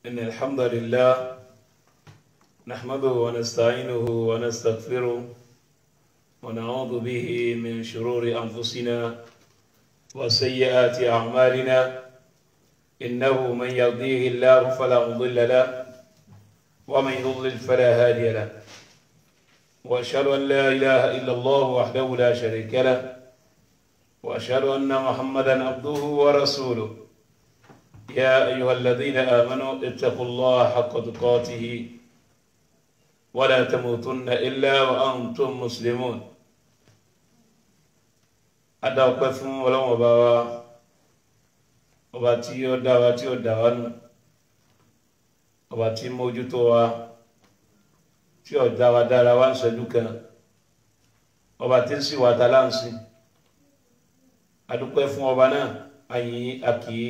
إن الحمد لله نحمده ونستعينه ونستغفره ونعوذ به من شرور أنفسنا وسيئات أعمالنا إنه من يهديه الله فلا مضل له ومن يضلل فلا هادي له وأشهد أن لا إله إلا الله وحده لا شريك له وأشهد أن محمدا عبده ورسوله يا أيها الذين آمنوا اتقوا الله حق تقاته ولا تموتن إلا وأنتم مسلمون أدعوكم ولو مباوا وباتي ودعواتي ودعوان وباتي موجودوا tí ọ̀dá wa dára wá ń ṣẹ́jú kan ọba tí ń sì wà tá láǹsì adúpẹ́ fún ọba náà àyìn àkìí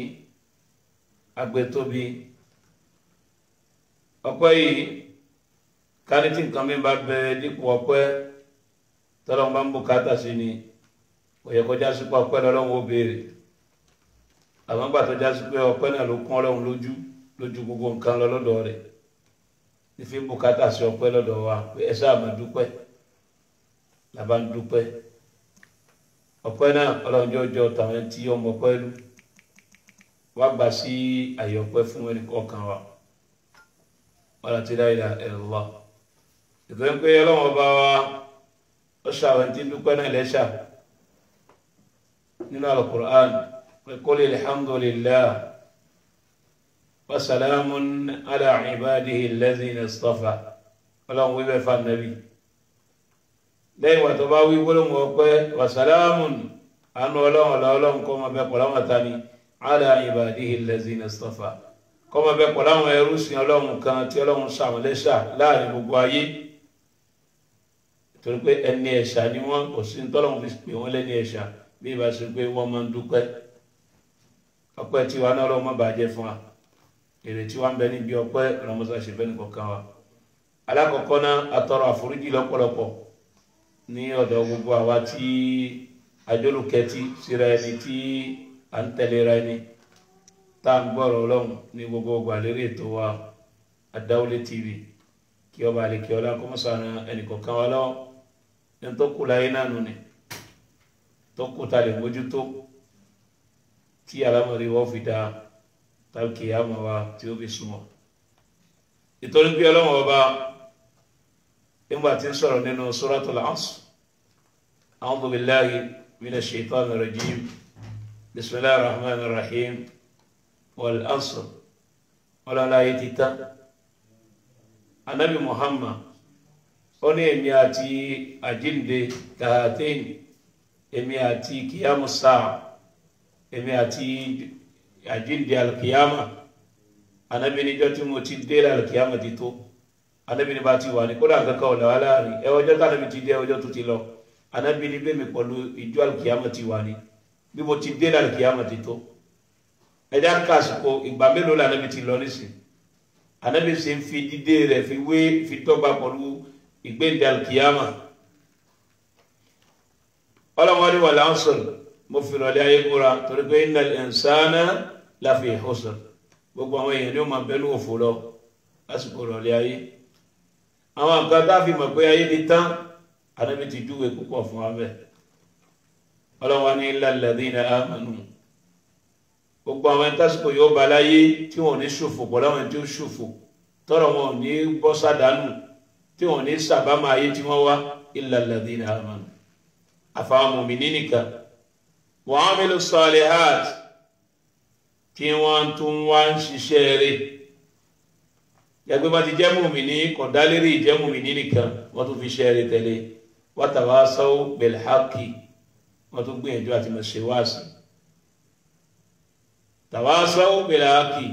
agbẹ́tóbi ọpẹ́ yìí kárí tí nǹkan mi bá bẹ dípò ọpẹ́ tọ́lọ́run bá ń bùkátà sí ni kò yẹ kó já sí pé ọpẹ́ lọ́lọ́run ó béèrè àwọn gbà tó já sí pé ọpẹ́ náà ló kún Ọlọ́run lójú gbogbo nǹkan lọ lọ́dọ̀ rẹ̀ nífi bùkátà sí ọpẹ́ lọ́dọ̀ wa pé ẹ sáà máa dúpẹ́ làbá ń dúpẹ́ ọpẹ́ náà Ọlọ́run jọjọ tàwọn tí ọmọ ọpẹ́ lù wá gbà sí àyè ọpẹ́ fún ẹnì kọ̀ọ̀kan wa wala la ilaha illallah ìtọ́jú pé Ọlọ́run ọba wa ó ṣàwọn tí ń dúpẹ́ náà lẹ́ṣà nínú al-Qur'an pé qul alhamdulillah wa salamun ala ibadihi alladhina istafa Ọlọ́run wíbẹ̀ fún Ànábì lẹ́yìn wà tó bá wí gbólóhùn ọpẹ́ wa salamun àánú Ọlọ́run kọ́ ọmọ bẹ́ẹ̀ pọ̀ láwọn tani ala ibadihi alladhina istafa kọ́ ọmọ bẹ́ẹ̀ pọ̀ láwọn ẹrú sìn Ọlọ́run kan tí Ọlọ́run ṣàwọn lẹ́ṣà láàrin gbogbo ayé torí pé ẹni ẹ̀ṣà ni wọ́n kò sí ní tọ́lọ́run fi pè wọ́n lẹ́ni ẹ̀ṣà bí ìbá ṣe pé wọ́n máa ń dúpẹ́ ọpẹ́ tí wàá náà Ọlọ́run má bàjẹ́ fún wa èrè tí wàá ń bẹ níbi ọpẹ́ ọlọ́mọṣá ṣe bẹ́ẹ̀ nìkan wa alákọ̀ọ́kọ́ náà atọrọ àforíjì lọ́pọ̀lọpọ̀ ní ọ̀dọ̀ gbogbo àwa tí ajólùkẹ́tì síra ẹni tí à ń tẹ̀léra ẹni tá à ń gbọ́rọ̀ Ọlọ́run ní gbogbo gbàlérí ètò wa Àdáwọlé TV kí ọba àlekí ọlá kọ́mọ́sánà ẹnìkọ̀ọ̀kan wa lọ́wọ́ ní tó kù láyé náà nù ni tó kù ta lè mójútó tí alámọ̀rí wọ́n fi dáa tàbí kìyàmọ̀ wa tí ó fi súnmọ́ ìtorí pé Ọlọ́run ọba nígbà tí ń sọ̀rọ̀ nínú Suratul Asr a'udhu billahi minash shaitanir rajim bismillahir rahmanir rahim wal asr ọlọ́lá ayé ti tán Ànábì Muhammad ó ní èmi àti àjínde kàhátẹ́yìn èmi àti kìyàmù sáà èmi àti àjínde alkiyama Ànábì níjọ́ tí mo ti dé alkiyama ti tó Ànábì ní bá ti wà ní kódà kankan ọ̀là wà láàrin ọjọ́ tánàbí ti dé ọjọ́ tó ti lọ Ànábì ní bẹ́ẹ̀ mi pẹ̀lú ìjọ alkiyama ti wà ní bí mo ti dé alkiyama ti tó ẹ̀dá kásìkò ìgbà mélòó l'Ànábì ti lọ nísìn Ànábì sì ń fi dídé rẹ̀ fi dọ́gba pẹ̀lú ìgbéǹde alkiyama ọlọ́wọ́n ní wal asr mo fi rọ̀lẹ́ ayé kúra torí pé innal insana lafi khusr gbogbo àwọn èèyàn ní ó máa bẹ́ẹ̀ ní òfò lọ lásìkò rọ̀lẹ́ ayé àwọn nǹkan tá a fi mọ̀ pé ayé ti tán Ànábì ti júwe púpọ̀ fún wa bẹ́ẹ̀ ọlọ́wọ́n ní illal ladhina amanu gbogbo àwọn tásìkò yóò bá láyé tí wọn ò ní ṣòfò pọ̀ láwọn tí ó ṣòfò tọrọ wọn ò ní bọ́ sádánù tí wọn ò ní sàbámà ayé tí wọ́n wá illal ladhina amanu àfàwọn mùmínì nìkan wa amilu salihat tí wọ́n tún wá ń ṣiṣẹ́ rẹ̀ yàgbé bá ti jẹ́ mùmínì kọ̀dálérí ìjẹ́ mùmínì nìkan wọ́n tún fi ṣẹ́ rẹ̀ tẹ̀lé wa tawasaw bil haqqi wọ́n tún gbìyànjú àti mọ̀ ṣe wáàsí tawasaw bil haqqi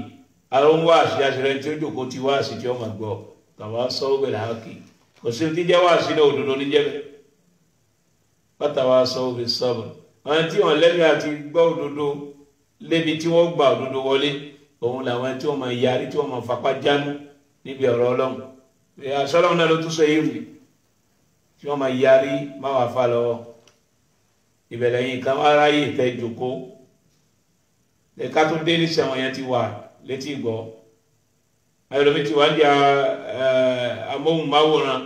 àwọn wáàsí àṣírẹ́ tí ó jòkó ti wáàsí tí ó máa gbọ́ tawasaw bil haqqi kò sí ti jẹ́ wáàsí náà òdodo ní jẹ́bẹ̀ wa tawasaw bis sabr àwọn tí wọ́n lẹ́nu àti gbọ́ òdodo lébi tí wọ́n gba òdodo wọlé òun làwọn tí wọ́n máa yarí tí wọ́n máa fapá jánu níbi ọ̀rọ̀ Ọlọ́run àṣọlọ́run náà ló tún sọ yìí tí wọ́n máa yarí má wàá fà lọ́wọ́ ìbẹ̀lẹ̀ yìí kan aráyè tẹ́ jòkó ẹ̀ka tó dé ní sẹ́wọ̀n yẹn ti wà létí ìgbọ́ ẹlòmí tí wọ́n di amóhùnmáwòrán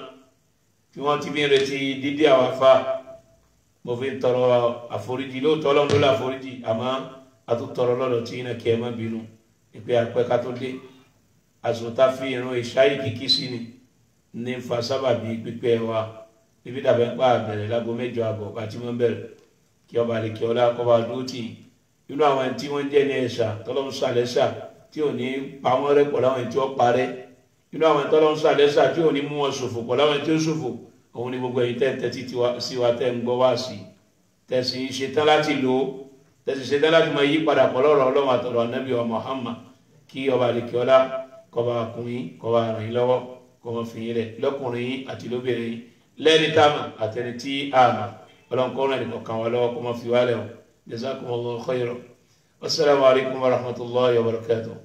tí wọ́n ti bí ń retí dídí àwọn afá. Mo fi ń tọrọ àforíjì lóòótọ́ Ọlọ́run ló láforíjì àmọ́ a tún tọrọ lọ́dọ̀ tí iná kí ẹ má bínú ìpè àpẹ́ ká tó dé àsùntà fi ìrun ìṣáyí kíkí sí ni ní fa sábàbí pípẹ́ wa níbi dàbẹ́ ń pa àbẹ̀rẹ̀ lágbo 8 àbọ̀ àti wọ́n bẹ̀rẹ̀ kí ọba lè kí ọlá kọ́ba dúró tì í nínú àwọn tí wọ́n jẹ́ ní ẹ̀ṣà tọ́lọ́run sàlẹ́sà tí ò ní pa wọ́n rẹ́ pọ̀ láwọn tí wọ́n parẹ́ nínú àwọn tọ́lọ́run sàlẹ́sà tí ò ní mú wọn ṣòfò pọ̀ láwọn tí ó ṣòfò òun ni gbogbo ẹ̀yin tẹ́ tẹ́tí sí wa tẹ́ ń gbọ́ wá sí tẹ̀sí ṣetán láti lò ó tẹ̀sí ṣetán láti máa yí padà pọ̀ lọ́rọ̀ Ọlọ́run àtọ̀rọ̀ Ànábì wa Muhammad kí ọba àlekè ọlá kọba kùnrin kọba ràn yín lọ́wọ́ kọba fi yín rẹ̀ lọ́kùnrin yín àti lóbìnrin yín lẹ́ni táàmà àtẹni tí àmà Ọlọ́run kọ́ ràn nìkan kan wá lọ́wọ́ kọ́ máa fi wá lẹ́wọ̀ jazakumullahu khairan wassalamu alaikum warahmatullahi wabarakatuh.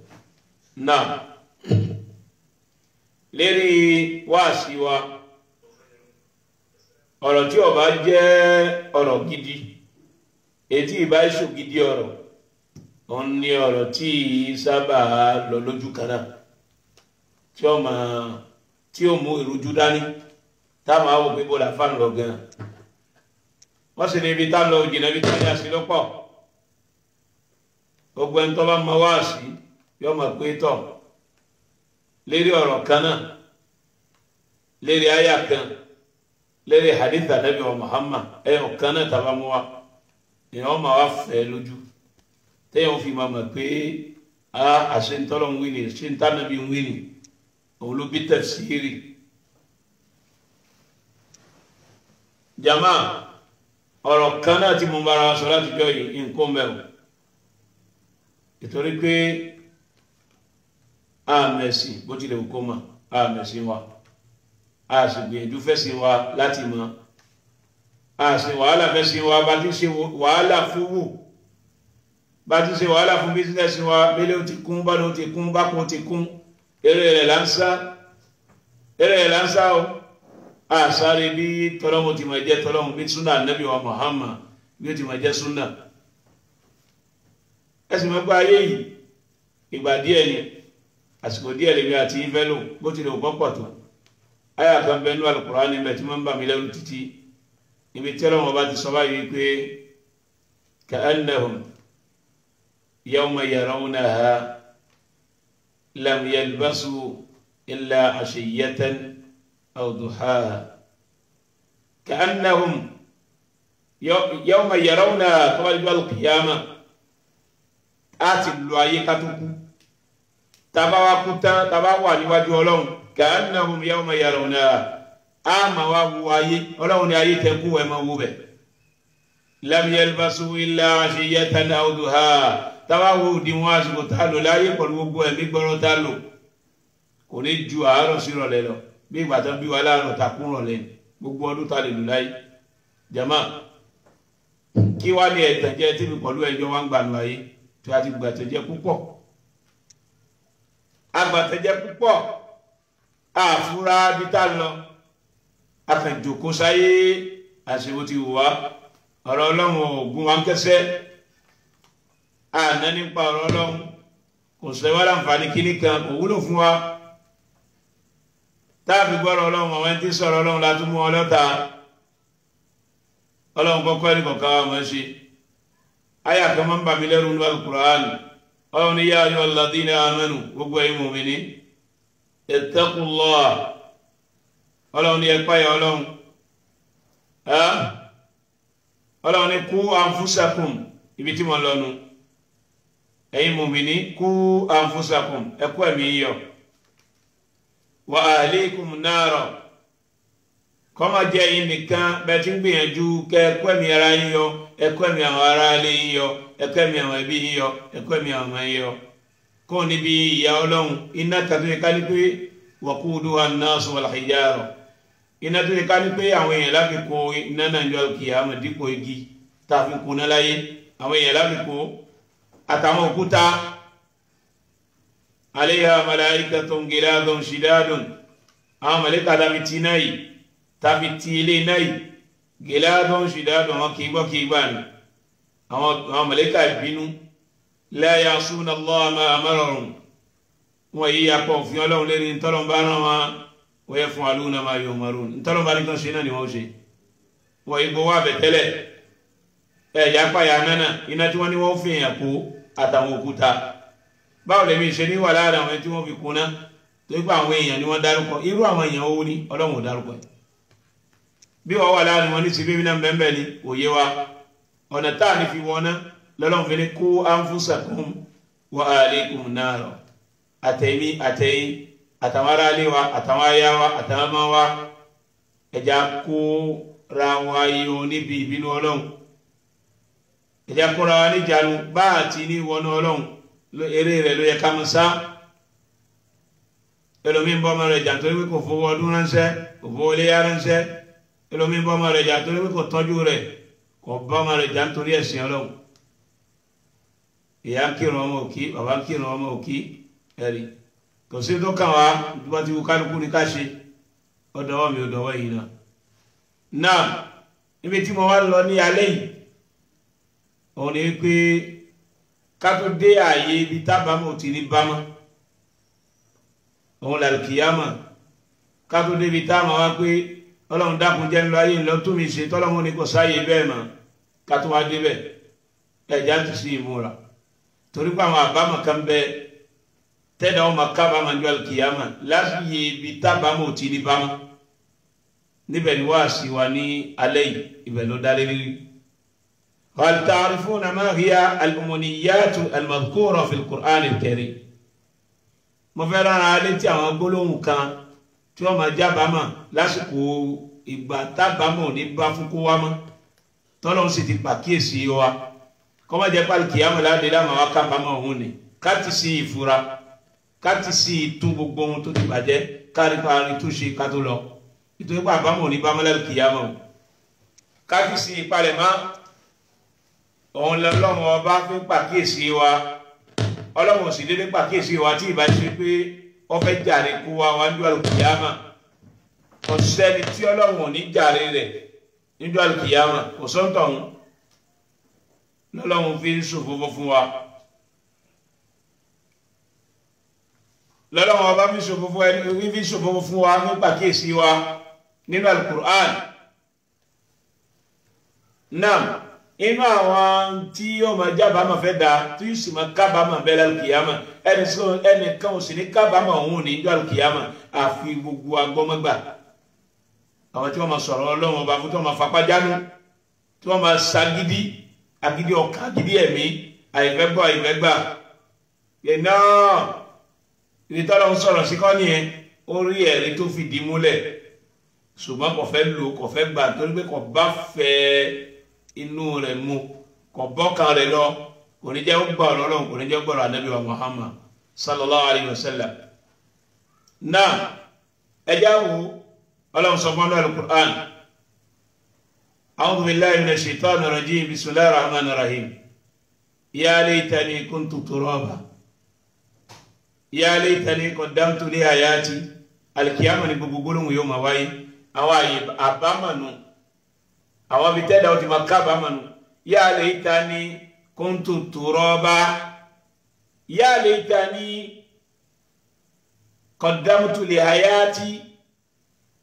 náà lérí wáàsí wa ọ̀rọ̀ tí ó bá jẹ́ ọ̀rọ̀ gidi ètí ìbá ṣò gidi ọ̀rọ̀ òun ni ọ̀rọ̀ tí sábà lọ lójú kan náà tí ó mú ìrújú dání táwọn àwọn òpin bó la fà ń lọ gan wọ́n sì ní ibi tá lọ òjìnà ibi tá yà sí lọ́pọ̀ gbogbo ẹni tó bá mọ wá sí yóò mọ̀ pé tọ̀ lérí ọ̀rọ̀ kan náà lérí àyà kan lérí hadith Ànábì wa Muhammad ọ̀kan náà tàbá mú wa èèyàn máa wá fẹ́ lójú téèyàn fi máa mọ̀ pé àṣẹ ń tọ́lọ̀ ń wí ni ṣé ń tánàbí ń wí ni òun ló bí tafsiri. jama ọ̀rọ̀ kan náà tí mo bára wa sọ láti jọ yìí nǹkan mẹ́wọ̀ ìtorí pé àmẹ̀sì bó tilẹ̀ kó mà àmẹ̀sì wa a sì gbìyànjú fẹ́sìn wa láti mọ̀ a sì wàhálà fẹ́sìn wa bá ti ṣe wàhálà fún wù bá ti ṣe wàhálà fún bísínẹ́sì wa bẹ́lẹ̀ ó ti kún bá ló ti kún bá kún ti kún eré rẹ̀ là ń sá o a sáré bí tọ́lọ́mù ti máa jẹ́ tọ́lọ́mù bí súnà Ànábì wa Muhammad bí ó ti máa jẹ́ súnà ẹ̀sìn mọ́ pé ayé yìí ìgbà díẹ̀ ni àsìkò díẹ̀ lèmi àti ìfẹ́ lò bó ti lè pọ̀ tó aya kan bẹ nínú Al-Qur'ani níbẹ̀ tí wọ́n ń bà mí lẹ́rù títí ibi tí Ọlọ́run bá ti sọ báyìí pé ka'annahum yawma yarawnaha lam yalbasu illa 'ashiyatan aw duhaha ka'annahum yawma yarawnaha kọ́wájú al-qiyamah á ti lo ayé kátó-kú tàbá wa kú tán tàbá wà níwájú Ọlọ́run ka'annahum yawma yarawnaha ama wa wo ayé Ọlọ́run ní ayé tẹ́ kú ẹ máa wo bẹ̀ lam yalbasu illa 'ashiyatan aw duhaha tàbá wo òdiwọ̀n àsìkò tá lò láyé pẹ̀lú gbogbo ẹ̀mí gbọ́rọ̀ tá lò kò ní ju àárọ̀ sí ìrọ̀lẹ́ lọ bí ìgbà tán bí wa láàárọ̀ takún rọ̀lẹ́ gbogbo ọdún tá lè lò láyé jama kí wá ní ẹ̀tànjẹ́ tí mi pẹ̀lú ẹjọ́ wá ń gbà nù ayé tí a ti gbàtẹ̀jẹ́ púpọ̀ agbàtẹ̀jẹ́ púpọ̀ àfúrá bí tá lọ akànjòkó sáyé àṣewò ti wà ọ̀rọ̀ Ọlọ́run ògùn wa ń kẹsẹ́ àná nípa ọ̀rọ̀ Ọlọ́run kò sẹ́wà láǹfààní kíní kan kò wúlò fún wa táàbí gbọ́rọ̀ Ọlọ́run àwọn ẹni tí sọ̀rọ̀ Ọlọ́run látún mú ọlọ́ta Ọlọ́run kọ́kọ́ ẹni kọ̀ọ̀kan wa mọ̀ ṣe àyà kan máa ń bà mí lẹ́rù ní Al-Qur'an Ọlọ́run ní yá ayyuhal ladhina amanu gbogbo ẹ̀yin mùmínì ittaqullah Ọlọ́run ní ẹ páyà Ọlọ́run Ọlọ́run ní qu anfusakum ibi tí mo lọ́nu ẹ̀yin mùmínì qu anfusakum ẹ kó ẹ̀mí yọ wa ahlikum nara kọ́mọ jẹ́ yín nìkan bẹ́ẹ̀ tí ń gbìyànjú kẹ́ ẹ kó ẹ̀mí ara yín yọ ẹ kó ẹ̀mí àwọn ará ilé yín yọ ẹ kó ẹ̀mí àwọn ẹbí yín yọ ẹ kó ẹ̀mí àwọn ọmọ yín yọ kó níbi ìyà Ọlọ́run iná kàtó yẹ ká ní pé waquduha an-nasu wal-hijara iná tó yẹ ká ní pé àwọn èèyàn láfi kó iná náà jọ kìyàmá dípò igi tá a fi kó náà láyé àwọn èèyàn láfi kó àtàwọn òkúta alayha malaikatun giladun shidadun àwọn màláíkà dàbí tí náà yìí tàbí tí ilé náà yìí giladun shidadun wọn kì í gbọ́ kì í gbà ní àwọn màláíkà ìbínú la ya'suna Allaha ma amarahum wọ́n yí apọ̀ òfin ọlọ́run lérí ntọ́lọ́run bá rán wọn wọ́n yẹ fún alúna máa yọ màrún ntọ́lọ́run bá ní kan ṣe náà ni wọ́n ṣe wọ́n yí gbowó àbẹ̀tẹ́lẹ̀ ẹ̀yà pààyà nánà iná tí wọ́n ní wọ́n fi hàn kó àtàwọn òkúta báwo lèmi ṣe ní wà láàrin àwọn tí wọ́n fi kúnná tó gbà àwọn èèyàn ni wọ́n dárúkọ irú àwọn èèyàn owó ní ọlọ́run ò dárúkọ ẹ̀ bí wọ́n wà láàrin wọn ní sí bíbí náà bẹ́ẹ̀ ni òye wa ọ̀nà táà ní fi wọ́n ná lọ́lọ́run fi ní kú anfusakum wa alaykum naro àtẹ̀mí àtẹ̀yìn àtàwọn ará ilé wa àtàwọn aya wa àtàwọn ọmọ wa ẹja kó ra wa yọ níbi ìbínú ọlọ́run ẹja kó ra wa níjànú bá àti ní wọnú ọlọ́run eré rẹ̀ ló yẹ ká mọ̀ sá ẹlòmíín bọ́ ọmọ rẹ̀ jà torí pé kò fowó ọdún ránṣẹ́ kò fowó iléyá ránṣẹ́ ẹlòmíín bọ́ ọmọ rẹ̀ jà torí pé kò tọ́jú rẹ̀ kò bọ́ ọmọ rẹ̀ jà nítorí ẹ̀sìn ọlọ́run ìyá kírun ọmọ òkí bàbá kírun ọmọ òkí ẹ̀rí kò sí tó kàn wá ìdúbà tí wọ́n kálukú ní ká ṣe ọ̀dọ́wọ́ mi ọ̀dọ́wọ́ yìí náà níbi tí mo wá lọ ní alẹ́ yìí òun ni pé ká tó dé ààyè ibi tábàámọ̀ ti ní bámọ́ òun làlùkìyàmọ̀ ká tó dé ibi táwọn wá pé ọlọ́run dákun jẹ́ ńlọ ayé ńlọ tó mi ṣe tọ́lọ́run ní kò sáàyè bẹ́ẹ̀ mọ́ ká tó wá débẹ̀ ẹ̀já ti sí ìmúra torí pé àwọn àbámọ̀ kan bẹ tẹ́lẹ̀ wọn máa kábàámọ̀ ní alùkìyàmọ̀ láti ibi tábàámọ̀ ti ní bámọ́ níbẹ̀ ni wàá sí wa ní alẹ́ yìí ibẹ̀ ló dálé rírí. هل تعرفون ما هي الأمنيات المذكورة في القرآن الكريم؟ mo fẹ́ rán ara létí àwọn gbólóhùn kan tí wọ́n máa jábàámọ̀ lásìkò ìgbà tábàámọ̀ ní bá fún kó wá mọ́ tọ́lọ́run sì ti pàkíyèsí wa kọ́ má jẹ́ pálí kìyàmọ̀ láti dáhùn àwọn kábàámọ̀ ọ̀hún ni ká ti sí ìfura ká ti sí ìtún gbogbo ohun tó ti bàjẹ́ kárí parí tó ṣe ká tó lọ nítorí pé àbámọ̀ ní bámọ́ láti kìyàmọ̀ ká ti sí ìpalẹ̀mọ́ òun lọ́lọ́run ọba fi pàkíyèsí wa ọlọ́run sì dédé pàkíyèsí wa tí ìbá ṣe pé wọ́n fẹ́ jàre kó wa wájú àlùkìyàmà kò sẹ́ni tí ọlọ́run ò ní jàre rẹ̀ níjú àlùkìyàmà kò sọ́ńtọ̀ ọ̀hún lọ́lọ́run fi ń ṣòfófó fún wa lọ́lọ́run ọba fi ṣòfófó fún wa ní pàkíyèsí wa nínú Al-Qur'an náà inú àwọn tí yóò máa jábàámọ̀ fẹ́ da tí yóò sì máa kábàámọ̀ bẹ́ẹ̀ lálùkìyàmọ̀ ẹnìkan ò sì ní kábàámọ̀ òun ní ìjọ àlùkìyàmọ̀ àfi gbogbo agbọ́mọ́gbà àwọn tí wọ́n máa sọ̀rọ̀ ọlọ́run ọba fún tí wọ́n máa fapá jánu tí wọ́n máa sagídí agídí ọkàn agídí ẹ̀mí àìfẹ́gbọ́ àìfẹ́gbà yẹnà ìrètọ́lọ́run sọ̀rọ̀ sí kọ́ nìyẹn ó rí ẹ̀rí tó fìdí múlẹ̀ ṣùgbọ́n kò fẹ́ lò kò fẹ́ gbà torí pé kò bá fẹ́ inú rẹ̀ mu kò bọ́kàn rẹ̀ lọ kò ní jẹ́ gbọ́ ọ̀rọ̀ Ọlọ́run kò ní jẹ́ gbọ́rọ̀ Ànábì wa Muhammad sallallahu alayhi wa sallam náà ẹjá wo Ọlọ́run sọ fún Al-Qur'an a'udhu billahi minash shaitani rajim bismillahir rahmanir rahim ya laytani kuntu turaba ya laytani qaddamtu li hayati alkiyama ni gbogbo gbólóhùn yóò máa wáyé àwọn àyè àbámọ̀nù àwọn bí tẹ́lẹ̀ ó ti máa kábàámọ̀nù ya laytani kuntu turaba ya laytani qaddamtu li hayati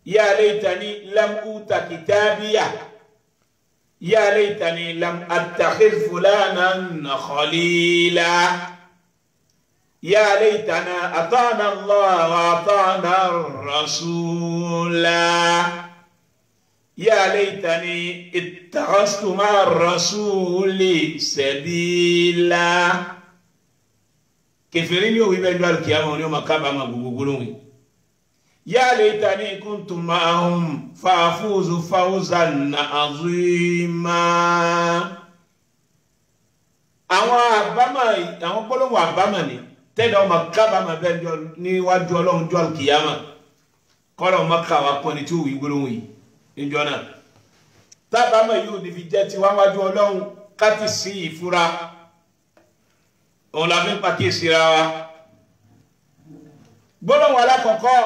ya laytani lam uta kitabiya ya laytani lam attakhidh fulanan khalila ya laytana ata'na Allah wa ata'na ar-rasula ya laytani ittakhadhtu ma'a ar-rasuli sabila kèfèrí ni òwì bẹ́ẹ̀ ní alùkìyàmọ̀ ni ó máa kábàámọ̀ gbogbo lóhùn ya laytani kuntu ma'ahum fa'afuzu fawzan 'azima àwọn àbámọ̀ àwọn gbólóhùn àbámọ̀ ni tẹ́lẹ̀ ọmọ kábàámọ̀ bẹ́ẹ̀ níwájú Ọlọ́run jọ alùkìyàmọ̀ kọ́lọ̀ ọmọ káwà pọ́ni tí ó wí gbólóhùn yìí níjọ́ náà tábàámọ̀ yóò ní fi jẹ́ tiwa wájú Ọlọ́run káti sí ìfura òun la fi ń pàkíyèsí ra wa gbólóhùn alákọ̀ọ́kọ́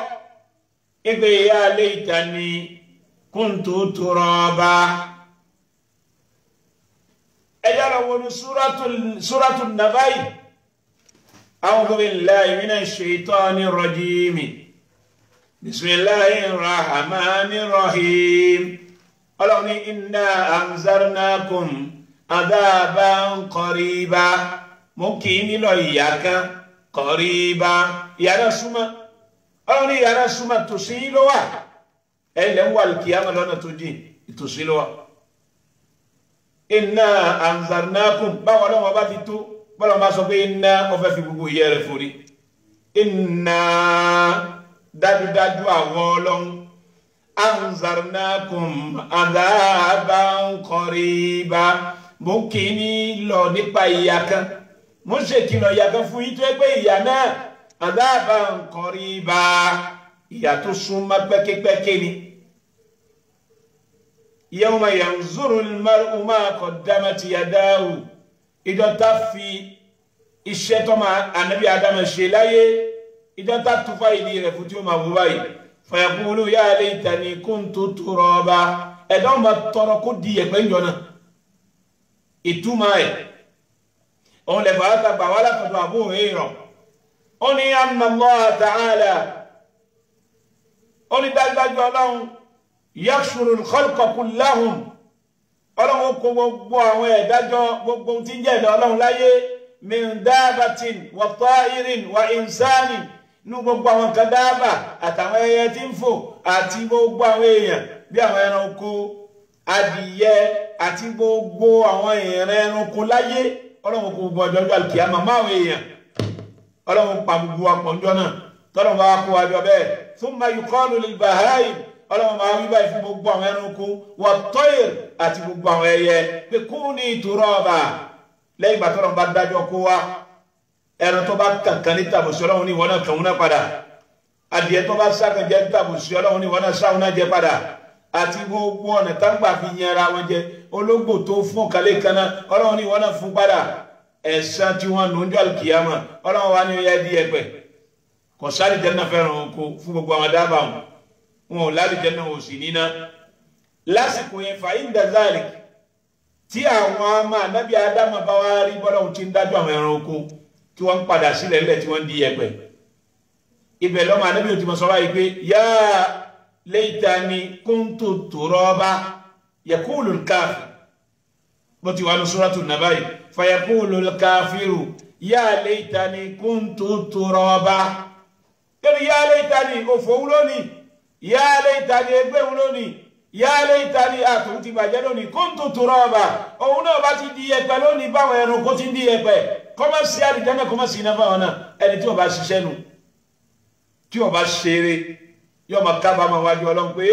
ìgbé ya laytani kuntu turaba ẹjọ́ lọ wọnú súratul Nabai a'udhu billahi minash shaitanir rajim. Bismillahir rahmanir rahim. Ọlọ́run ní inna anzarnakum adhaban qariba. Mo kì í nílò ìyà kan qariba. Ìyà náà súnmọ́. Ọlọ́run ní ìyà náà súnmọ́ tòsí ló wà. Ẹ̀lẹ́ ń wà al-qiyamah lọ́nà tó jìn ìtòsí ló wà. Inna anzarnakum báwọn ọlọ́run bá ti tó bọ́lọ̀ bá sọ pé inna ọfẹ́ fi gbogbo ìyẹ́ rẹ̀ forí. Inna dájúdájú àwọn ọlọ́run anzarnakum adhaban qariba. Mo kì í ní lọ nípa ìyà kan, mo ṣe kìlọ̀ ìyà kan fún yín tó yẹ pé ìyà náà adhaban qariba, ìyà tó súnmọ́ pẹ́kípẹ́kí ni. Yawma yanzuru al-mar'u ma qaddamat yadahu. Ìjọ tá fi iṣẹ́ tó máa ànábì Ádámù ṣe láyé, ìjọ tá tún fáìlì rẹ̀ fún tí ó máa wú báyìí. Fa yaqulu ya laytani kuntu turaba. Ẹ̀dá ọmọ tọrọ kó di ẹ̀pẹ́ ń jọ náà. Ìtumọ̀ ẹ̀ òun lè bá àtàgbà wà látọ̀dọ̀ Abu Hurairah. Ó ní anna Allah ta'ala, ó ní dájúdájú Ọlọ́run yahshuru al-khalqa kullahum. Ọlọ́run kó gbogbo àwọn ẹ̀dájọ́ gbogbo tí ń jẹ́ ẹ̀dá Ọlọ́run láyé min dabbatin wa ta'irin wa insanin, nínú gbogbo àwọn kan dáàbà àtàwọn ẹyẹ tí ń fò àti gbogbo àwọn èèyàn bí àwọn ẹranko adìyẹ àti gbogbo àwọn ẹranko láyé. Ọlọ́run kó gbogbo ọjọ́ al-qiyamah máwọn èèyàn. Ọlọ́run pa gbogbo àpọ̀njọ́ náà tọ́lọ́run bá wá kó wájọ bẹ́ẹ̀. Thumma yuqalu lil-bahā'im. Ọlọ́run máa wí báyìí fún gbogbo àwọn ẹranko wà tọ́yìr àti gbogbo àwọn ẹyẹ pé kuni turaba. Lẹ́yìn ìgbà tọ́lọ́run bá dájọ́ kó wá ẹran tó bá kankan ní tàbùsí Ọlọ́run ní ìwọ náà kàn náà padà. Adìẹ tó bá sákan jẹ ní tàbùsí Ọlọ́run ní ìwọ náà sáwọn náà jẹ padà. Àti gbogbo ọ̀nà táǹgbà fi yẹn ara wọn jẹ. Ológbò tó fún kálẹ̀ kan náà Ọlọ́run ní ìwọ náà fún padà. Ẹ̀san tí wọ́n nù ń jọ al-qiyamah Ọlọ́run wá ní ẹyẹ di ẹ̀pẹ̀. Kò sáré jẹ́ náà fẹ́ràn oko fún gbogbo àwọn dábàá wọn. Wọn ò lálejẹ náà ò sì níná lásìkò yẹn fa inda zalik tí àwọn ọmọ ànábì Ádámù bá wá rí bọ́lá òun ti ń dájọ́ àwọn ẹranko tí wọ́n ń padà sílẹ̀ lẹ̀ tí wọ́n ń di ẹ̀pẹ̀. Ibẹ̀ lọ́mọ ànábì ò ti mọ̀ sọ báyìí pé ya laytani kuntu turaba yaqulu al-kafir. Bó ti wà ní suratul Naba fa yaqulu al-kafiru ya laytani kuntu turaba. Ya laytani òfòwú lónìí, ya laytani ẹgbẹ́ òun lónìí, ya laytani àtòun ti bàjẹ́ lónìí kuntu turaba. Òun náà bá ti di ẹ̀pẹ̀ lónìí báwọn ẹranko ti ń di ẹ̀pẹ̀. Kọ́mọ̀ sí àlìjánnà kọ́mọ̀ sí iná fáwọn náà. Ẹni tí ó bá ṣiṣẹ́ nu tí ó bá ṣeré yóò máa kábàámọ̀ wájú Ọlọ́run pé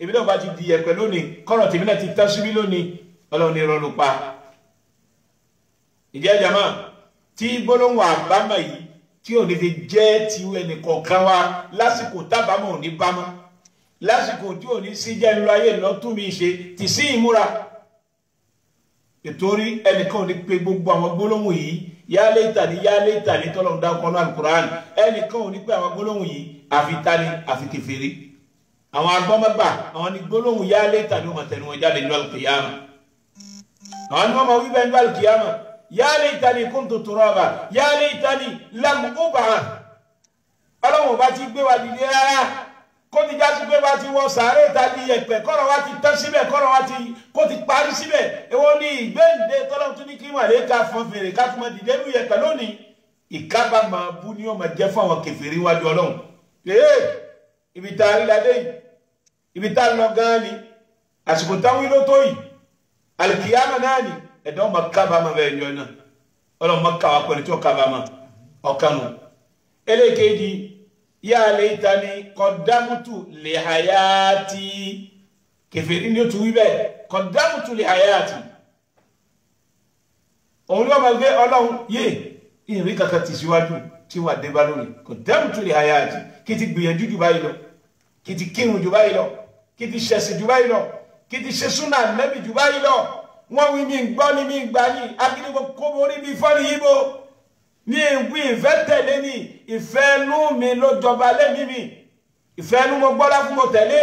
èmi náà bá ti di ẹ̀pẹ̀ lónìí kọ́rọ̀ tèmi náà ti tán síbí lónìí. Ọlọ́run ní irọ́ ló pa. Ìjẹ́ jàmá tí gbólóhùn àbámọ̀ yìí tí ò ní fi jẹ́ ti ẹnì kọ̀ọ̀kan wa lásìkò tábàámọ̀ ò ní bámọ́, lásìkò tí ò ní sí jẹ́ ńlọ ayé lọ́tún mi ṣe ti sí ìmúra. Ìtorí ẹnìkan ò ní pe gbogbo àwọn gbólóhùn yìí ya laytani tọ́lọ̀ ń dákọ́ ní al-Qur'an. Ẹnìkan ò ní pe àwọn gbólóhùn yìí àfi tani àfi kèfèrí. Àwọn agbọ́mọ́gbà àwọn ní gbólóhùn ya laytani ó máa tẹnu wọn jáde ní al-qiyamah. Àwọn ni wọ́n máa wí bẹ́ẹ̀ ní al-qiyamah ya laytani kuntu turaba ya laytani lam ub'ath. Ọlọ́run bá ti gbé wa dìde rárá kó ti já sí pé wa ti wọ sàárè tàbí ẹ̀pẹ̀ kọ́rọ̀ wa ti tán síbẹ̀ kọ́rọ̀ wa ti kó ti parí síbẹ̀. Èwo ni ìgbéǹde tọ́lọ́run tún ní kí màlẹ́kà fọn fèrè ká tún mọ dìde lù yẹ̀pẹ̀ lónìí. Ìkábàámọ̀ bú ni ó máa jẹ́ fún àwọn kèfèrí wájú Ọlọ́run. Ibi tá a rí ládé yìí, ibi tá a lọ gan ni àsìkò táwọn ilé tó yìí al-qiyamah náà ni ẹ̀dá ọmọ kábàámọ̀ bẹ́ẹ̀ yọ náà. Ọlọ́run máa káwá pẹ̀lú tí ó kábàámọ̀ ọ̀kanu. Ẹlẹ́kejì ya laytani qaddamtu li hayati. Kèfèrí ni ó tún wí bẹ́ẹ̀ qaddamtu li hayati. Òun ló máa gbé Ọlọ́run yé ìrìn kankan ti síwájú tí wà dé bá lónìí qaddamtu li hayati. Kí ti gbìyànjú jù báyìí lọ, kí ti kírun jù báyìí lọ, kí ti ṣẹ̀sìn jù báyìí lọ, kí ti ṣe súnà Ànábì jù báyìí lọ. Wọ́n wí mi gbọ́ ni mi gbà ní akíní kó borí mi fọ́ni yìí bò ní ìwé ìfẹ́ tẹ̀lé ní ìfẹ́ inú mi ló jọba lẹ́mí mi, ìfẹ́ inú mo gbọ́dá fún mo tẹ̀lé.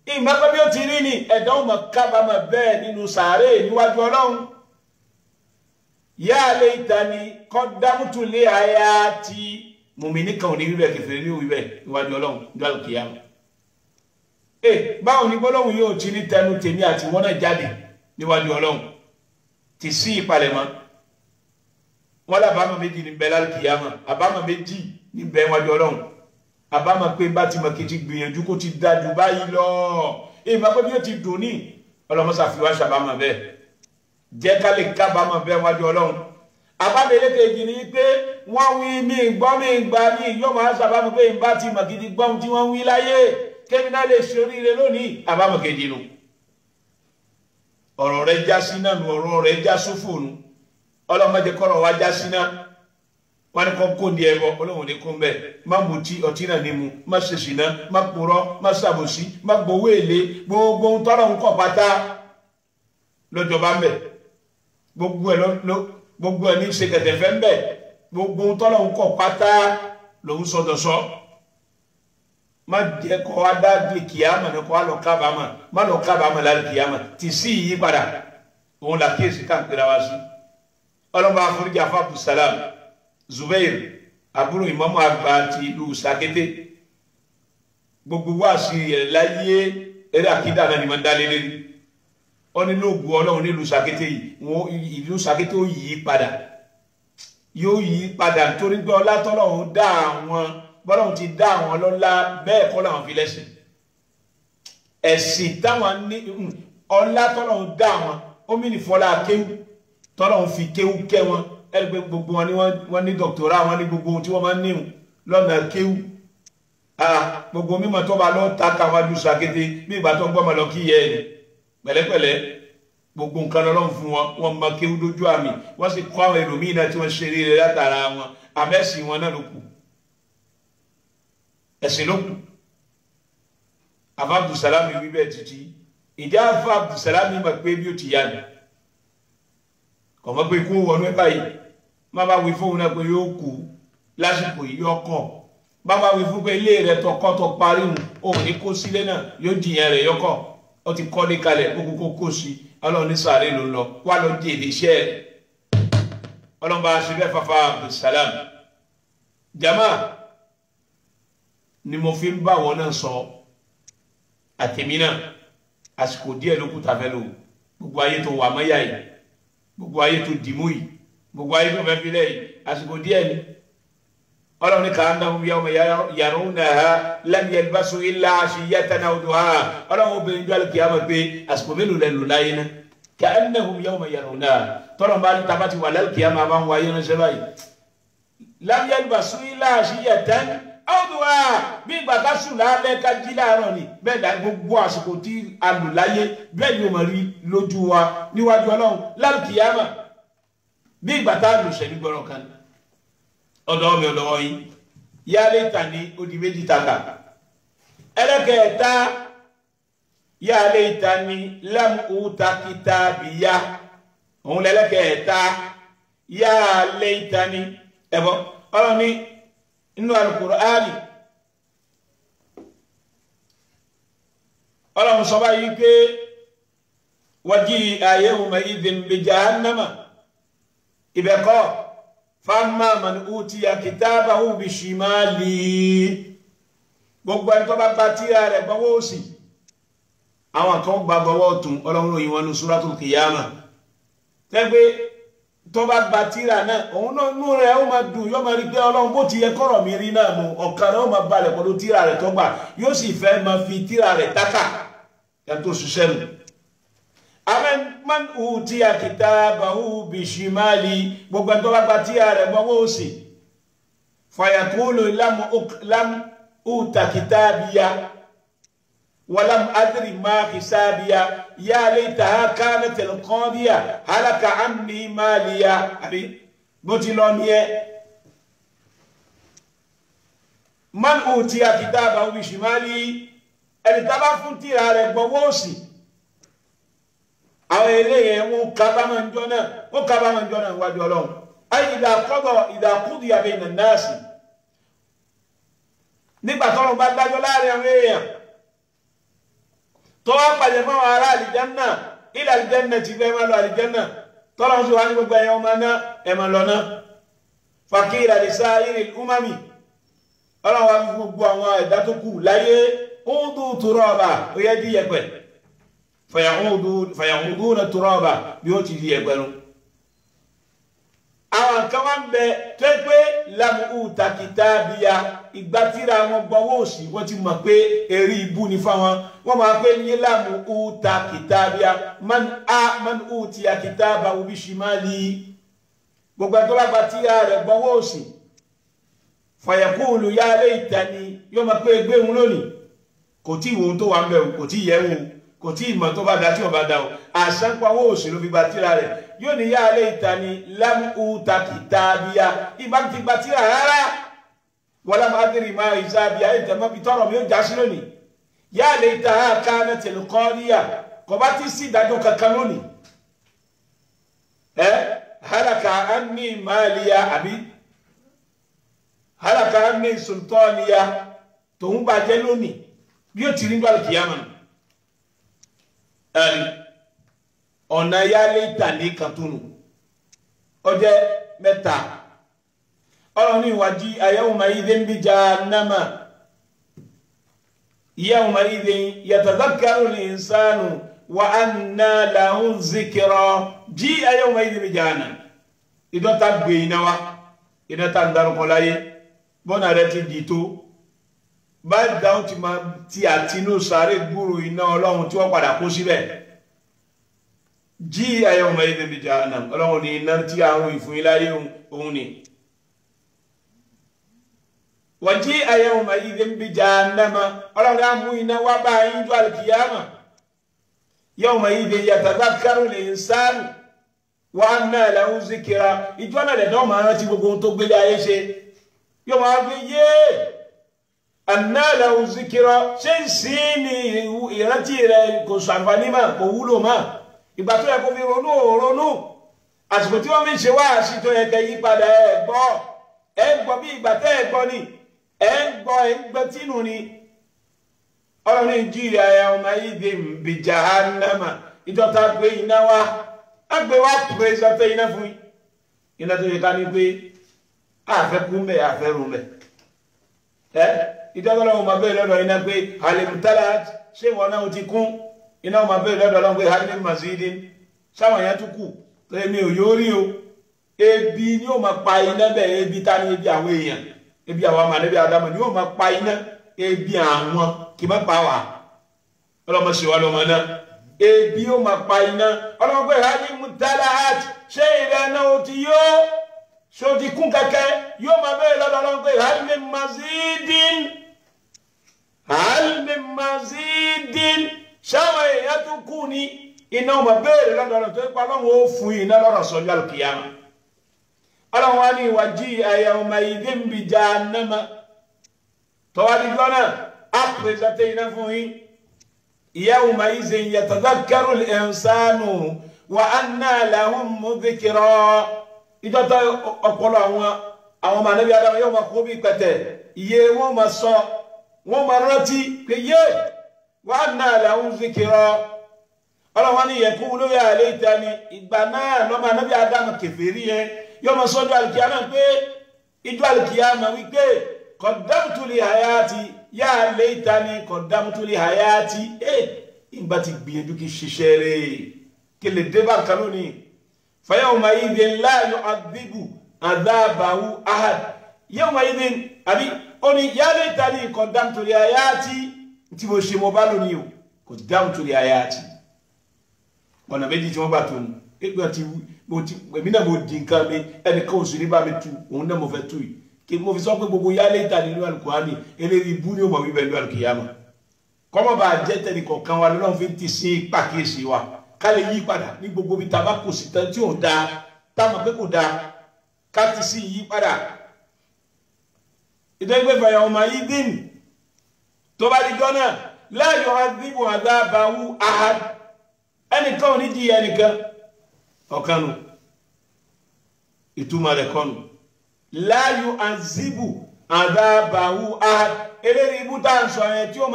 Ìmọ̀pẹ́ bí ó ti rí ni ẹ̀dá ọmọ kábàámọ̀ bẹ́ẹ̀ nínú sàárè níwájú Ọlọ́run. ya laytani qaddamtu li hayati mùmínì kan ò ní wíbẹ̀ kèfèrí ní wíbẹ̀ níwájú Ọlọ́run ní al-qiyamah. Báwo ni gbólóhùn yóò ti ní tẹnu tèmi àti wọn náà jáde níwájú Ọlọ́run ti sí ìpalẹ̀mọ́ wọn lábàámọ̀ méjì ní bẹ́ẹ̀ al-qiyamah àbámọ̀ méjì ní bẹ́ẹ̀ níwájú Ọlọ́run àbámọ̀ pé bá ti mọ̀ kí ti gbìyànjú kó ti dájú báyìí lọ ìmọ̀ pé bí ó ti dùn ní ọlọ́mọsà fi wá ṣàbámọ̀ bẹ́ẹ̀ jẹ́ ká lè kábàámọ̀ bẹ́ẹ̀ níwájú Ọlọ́run. Àbámẹ́lẹ́ kejì ni pé wọ́n wí mí gbọ́ mí gbà ní yóò máa ṣàbámọ̀ pé ìbá ti mọ̀ kí ti gbọ́n tí wọ́n wí láyé kémi náà lè ṣe oríire lónìí àbámọ̀ kejì nu. ọ̀rọ̀ rẹ̀ já sí náà nu ọ̀rọ̀ rẹ̀ já sófò nu ọlọ́mọdé kọ́rọ̀ wá já sí náà wọ́n ní kó di ẹbọ Ọlọ́run ní kún bẹ́ẹ̀ má mutí ọtí náà ní mu má ṣe ṣìnà má purọ́ má ṣàbòsí má gbowó èlé gbogbo ohun tọ́lọ̀ ń kọ̀ pátá lọ́jọba ń bẹ̀ gbogbo ẹ̀ ní ṣe kẹ̀tẹ̀fẹ́ ń bẹ̀ gbogbo ohun tọ́lọ̀ ń kọ̀ pátá lòun sọ̀dọ̀ sọ má jẹ́ kọ́ adágbé kìámà ní kọ́ lọ kábàámà má lọ kábàámà láti kìámà ti sí ìyípadà òun là kíyèsí káàkiri wá sí Ọlọ́run bá foríjì àfọ Abdulsalam Zubair àbúrò ìmáàmù àgbà ti ìlú Sàkété gbogbo wá sí ẹ̀ láyé eré àkídà náà ni máa ń dá lé lérí wọ́n ní lóògùn Ọlọ́run nílùú Sàkété yìí ìlú Sàkété ó yí padà yóò yí padà nítorí pé ọlá tọ́lọ́run dá àwọn bọ́lọ́run ti dá àwọn lọ́lá bẹ́ẹ̀ kọ́ làwọn fi lẹ́sìn ẹ̀sìn táwọn ní ọlá tọ́lọ́run dá àwọn ó mì ní fọlá kéwù tọ́lọ́run fi kéwù kẹ́ wọn ẹgbẹ́ gbogbo wọn ni wọ́n ní dọ̀kítọ́rà wọn ní gbogbo ohun tí wọ́n máa ń níhùn lọ́nà kéwù gbogbo mímọ̀ tó bá lọ́ọ́ ta káwájú Sàkété bí ìgbà tó ń gbọ́mọ lọ kí yẹ ẹ̀ pẹ̀lẹ́pẹ̀lẹ́ gbogbo nǹkan lọ́lọ́run fún wọn máa kéwù dójú àmì wọ́n sì kọ́ àwọn ẹlòmíín náà tí wọ́n ṣe rere látara wọn àmẹ́sìn wọn náà ló kù ẹ̀sìn ló kù. àfa Abdulsalam wí bẹ́ẹ̀ títí ìjà àfa Abdulsalam mọ̀ pé bí ó ti yá ni kọ̀mọ́ pé kó wọnú ẹ̀ báyìí má bá wí fóun náà pé yóò kú lásìkò yìí ọkọ̀ má bá wí fún pé ilé rẹ̀ tọkọ́ tó parí hùn òun ní kó sílé náà yóò jìyàn rẹ̀ yọkọ̀ ó ti kọ́ ní kalẹ̀ gbogbo kó kó sí Ọlọ́run ní sàárè ló ń lọ wá lọ di èdè iṣẹ́ rẹ̀ Ọlọ́run bá ṣe bẹ́ẹ̀ fàfà Abdulsalam jama ni mo fi ń bá wọn náà sọ àtẹ̀mí náà àsìkò díẹ̀ ló kù tàfẹ́ lò gbogbo ayé tó wà mọ́yà yìí gbogbo ayé tó dìmú yìí gbogbo ayé tó fẹ́ fi lẹ̀ yìí àsìkò díẹ̀ ni Ọlọ́run ní ka'annahum yawma yarawnaha lam yalbasu illa 'ashiyatan aw duhaha Ọlọ́run obìnrin jọ́ al-qiyamah pé àsìkò mélòó lẹ́ lò láyé náà ka'annahum yawma yarawnaha tọ́lọ̀ bá ní tabati wà lal-qiyamah máa ń wáyé ránṣẹ́ báyìí lam yalbasu illa 'ashiyatan awduha bí ìgbà ká sùn lálẹ́ ká jí láàárọ̀ ni bẹ́ẹ̀ dá gbogbo àsìkò tí a lò láyé bẹ́ẹ̀ ni o máa rí lójú wa níwájú Ọlọ́run lálùkìyàmà bí ìgbà tá a lò ṣẹ́ni gbọ́rọ̀ kan ọ̀dọ́ mi ọ̀dọ́ yìí ya laytani odi méjì taka ẹlẹ́kẹ̀ẹ́ta ya laytani lam uta kitabiya òun lẹ́lẹ́kẹ̀ẹ́ta ya laytani ẹ̀bọ Ọlọ́run ní inú Al-Qur'ani Ọlọ́run sọ báyìí pé waji'a yawma idhin bi jahannama ibẹ̀kọ́ famma man utiya kitabahu bi shimali gbogbo ẹni tó bá gba tírà rẹ̀ gbọ́wọ́ òsì àwọn kan gba gbọ́wọ́ ọ̀tún Ọlọ́run ròyìn wọn ní Suratul Qiyamah tẹ́gbẹ́ tó bá gba tírà náà òun náà nú rẹ̀ ó máa dùn yóò máa rí pé Ọlọ́run bó ti yẹ kọ́rọ̀ mi rí náà nù ọ̀kan rẹ̀ ó máa balẹ̀ pẹ̀lú tírà rẹ̀ tó gbà yóò sì fẹ́ máa fi tírà rẹ̀ tákà yàtọ̀ tó ṣiṣẹ́ nù. àwọn man utiya kitabahu bishimali gbogbo ẹni tó bá gba tírà rẹ̀ gbọ́wọ́ òsì fayaqulu lam uta kitabiya ولم أدري ما حسابيا يا ليتها كانت القاضية هلك عني ماليا أبي بوتيلونيه من أوتي كتابه بشمالي ẹni tá bá fún tírà rẹ̀ gbọ́wọ́ òsì àwọn eléyẹ wọn kábàámọ̀ ńjọ́ náà wájú Ọlọ́run ayé ìdàkúdù yàbẹ̀ ìnànàásì nígbà tọ́lọ́ bá dájọ́ láàrin àwọn èèyàn tó wá pàdé fún àwọn ará àlìjánná ilẹ̀ àlìjánná ti fẹ́ máa lọ àlìjánná tọ́lọ́run sì wá ní gbogbo ẹ̀yàn ọmọ náà ẹ̀mọ̀ lọ́nà fàkíra lè sá ìrìn umami ọlọ́run wá fi gbogbo àwọn ẹ̀dá tó kù láyé udu turaba ó yẹ di yẹ̀pẹ̀ fayahuduna turaba bí ó ti di yẹ̀pẹ̀ nu àwọn kan wá ń bẹ tó yẹ pé lamu ta kitabiya ìgbà tíra wọn gbọ́wọ́ òsì wọ́n ti mọ̀ pé èrè ibú ni fáwọn wọ́n máa pé ní lamu ta kitabiya man utiya kitaba ubi shimali gbogbo ẹ̀tọ́ bá gba tíra rẹ̀ gbọ́wọ́ òsì fayakulu ya laytani yóò máa pé ẹgbẹ́ òun lónìí kò tí ìwòun tó wà ń bẹ̀ kò tí ìyẹ́wò kò tí ìmọ̀ tó bá dá tí wọ́n bá dá o àṣàpawọ́ òsì ló fi gba tíra rẹ̀ yóò ní ya laytani lamu ta kitabiya ìbá ti gba tíra rárá wala ma adri ma hisabiya ìtẹ̀mọ́ bí tọrọ mi ó já sí lónìí ya laytaha kanatil qadiya kò bá ti sí ìdájọ́ kankan lónìí halaka anni maliya àbí halaka anni sultaniya tòun bàjẹ́ lónìí bí ó ti rí ní alkiyama ọ̀nà ya laytani kàtúnù ọjẹ́ mẹ́ta ọ̀rọ̀ ní ìwájí yawma idhin bi jahannama yawma idhin yatadhakkaru al-insanu wa anna lahu dhikra jí yawma idhin bi jahannama ìdọ́ta gbé iná wa ìdọ́ta ń darúkọ láyé bọ́nà rẹ̀ ti dì tó bá dáhùn ti máa ti àtinú sáré gbúrò iná ọlọ́run tí wọ́n padà kó síbẹ̀ jí yawma idhin bi jahannama ọlọ́run ní iná tí àwọn ìfún iláyé òun ni wàjí yawma idhin bi jahannama ọlọ́run á mú iná wá bá yín jọ alkiyama yawma idhin yatadhakkaru al-insanu wa anna lahu dhikra ìjọ náà lẹ́dọ̀ máa rántí gbogbo ohun tó gbélé ayé ṣe yóò máa fi yé anna lahu dhikra ṣé ń sí ní ìrántí rẹ kò ṣàǹfààní mà kò wúlò mà ìgbà tó yẹ kó fi ronú àsìkò tí wọ́n fi ń ṣe wá sí tó yẹ kẹ́ yí padà ẹ gbọ́ bí ìgbà tẹ́ ẹ gbọ́ ni ẹ gbọ́ tínú ni ọlọ́run jíìrì yawma idhin bi jahannama ìjọta gbé iná wá agbe wa pè sọtẹ iná fún yín iná tó yẹ ká ní pé àfẹ́ kú mbẹ àfẹ́ rú mbẹ ìjọba ọlọ́run máa bẹ̀rẹ̀ lọ́dọ̀ iná pé halimtala ṣé wọn náà ti kún iná máa bẹ̀rẹ̀ lọ́dọ̀ ọlọ́run pé halim mazidin sáwọn yẹn tún kù tó yẹ mi ò yóò rí o ebi ni ó máa pa iná bẹ́ẹ̀ ebi ta ni ebi àwọn èèyàn ebi àwọn àmàlẹ́ bí Ádámù ni ó máa pa iná ebi àwọn kì í má pa wà ọlọ́mọ ṣe wà lọ́mọ náà ebi ó máa pa iná ọlọ́mọ pé halimtala ṣé ilẹ̀ náà ó ti yó ṣé ó ti kún kẹ́kẹ́ yóò máa bẹ̀rẹ̀ lọ́dọ̀ ọlọ́run pé halim mazidin ṣáwọn èèyàn tún kú ni iná ọmọ bẹ̀rẹ̀ lọ́dọ̀ ọlọ́run tó ń pa ọlọ́run ó fún iná lọ́rọ̀ sọ́jọ́ alkiyama ọlọ́run wá ní ìwájí yawma idhin bi jahannama tọ́wádìí gbọ́nà àpèsàtẹ̀ iná fún yín yawma idhin yatadhakkaru al-insanu wa anna lahu dhikra ìjọta ọpọlọ àwọn ọmọ ànábì Ádámù yóò máa kó bí pẹ̀tẹ̀ iye wọn máa sọ wọn máa rántí pé yé wa anna lahu dhikra ọlọ́wọ́n ní yaqulu ya laytani ìgbà náà lọ́mọ ànábì Ádámù kèfèrí yẹn yóò máa sọ́jọ́ alkiyama pé ìjọ alkiyama wípé qaddamtu li hayati ya laytani qaddamtu li hayati ìgbà ti gbìyànjú kí ṣiṣẹ́ rẹ̀ kí lè dé bá nǹkan lónìí fa yawma idhin la yu'adhibu adhabahu ahad yawma idhin àbí ó ní ya laytani qaddamtu li hayati tí mo ṣe mo bá lónìí o qaddamtu li hayati ọ̀nà méjì tí wọ́n bá tó ní ẹgbẹ́ tí èmi náà mo di nǹkan mi ẹnìkan ò sì ní bá mi tu òun náà mo fẹ́ tu yìí kí mo fi sọ pé gbogbo ya laytani nínú Al-Qur'ani eléyìí ibú ni ó mọ̀ wíbẹ̀ nínú al-Qiyamah kọ́mọ̀ bá jẹ́ tẹ́nì kọ̀ọ̀kan wa lọ́wọ́ fi ti sí pàkíyèsí wa ká lè yí padà ní gbogbo bí tàbá kò sí tán tí ò dáa táwọn pé kò dáa ká ti sí yí padà ìdẹ́gbẹ́ fa yawma idhin tó bá di gọ́nà la yu'adhibu adhabahu ahad ẹnìkan ò ní di ẹnìkan ọ̀kanu ìtumọ̀ rẹ̀ kọ́nu la yu'adhibu adhabahu ahad eléyìí ibú tá à ń sọ yẹn tí ó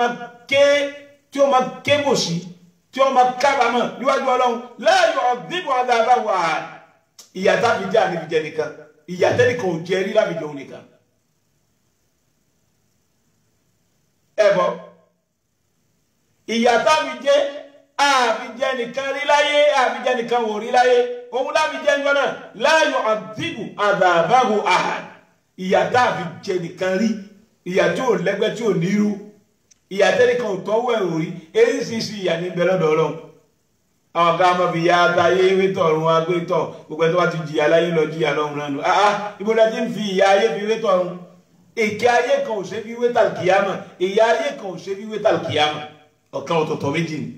máa ké bò sí tí tí ó máa kábàámọ̀ níwájú Ọlọ́run la yu'adhibu adhabahu ahad ìyà tá fi jẹ àníbi jẹ nìkan ìyà tẹ́nìkan ò jẹ rí láfi jẹun nìkan ẹbọ ìyà tá fi jẹ àfi jẹ nìkan rí láyé àfi jẹ nìkan wò rí láyé òun láfi jẹ nígbà náà la yu'adhibu adhabahu ahad ìyà tá fi jẹ nìkan rí ìyà tí ò lẹ́gbẹ́ tí ò nírú ìyà tẹ́nìkan ò tọ́wọ́ ẹ̀ rí èyí sì sí ìyà ní bẹ̀rẹ̀ lọ́dọ̀ Ọlọ́run àwọn ká mọ̀ fi ya àtàyé wétọ̀ ọ̀run agbétọ̀ gbogbo ẹ̀ tó bá ti jìyà láyé lọ jìyà lọ́run nánu ibo la ti ń fi ìyà ayé fi wétọ̀ ọ̀run ìkẹ́ ayé kan ò ṣe fi wétà kìyàmà ìyà ayé kan ò ṣe fi wétà kìyàmà ọ̀kan ọ̀tọ̀ọ̀tọ̀ méjì ni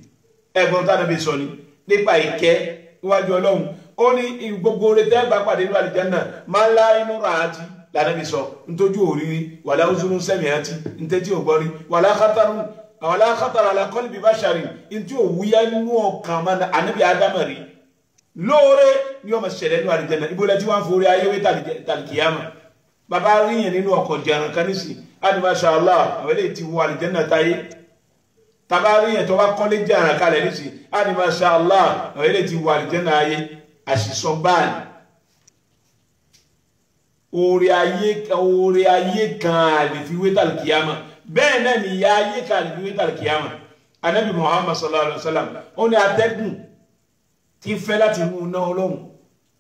ẹ̀gbọ́n tá a nàbẹ sọ ni nípa ìkẹ́ níwájú Ọlọ́run ó ní gbogbo rẹ tẹ́ bá pàdé nínú àlìjánnà máa ń lá inú ra àti lànàbí sọ ntójú òrírí wàlá òzúrú sẹ́mi àti ntẹ́tí ògbọ́rí wàlá kátàrà ala qalbi basharin ntí òwúyá nínú ọkàn máa ànábì ádámà rí lóore ni ọmọ ṣẹlẹ̀ nínú àlìjánnà ibo lẹ́tí wọn forí ayéwé tàlìkìyàmà bàbá ríyàn nínú ọkọ̀ jẹran kanísì adi masha Allah àwọn eléyìí ti wọ àlìjánnà táyé tàbá ríyàn tó wá kọ́lé jẹran kalẹ̀ nísì adi masha Allah àwọn eléyìí ti wọ àlìjánnà ayé àṣìṣọ báyìí oore ayé kan àlèfiwé tàlìkìyàmà bẹ́ẹ̀ náà ni ìyà ayé kan àlèfiwé tàlìkìyàmà anabi Muhammad sallallahu alaihi wasallam ó ní atẹ́gùn tí fẹ́ láti mú iná Ọlọ́run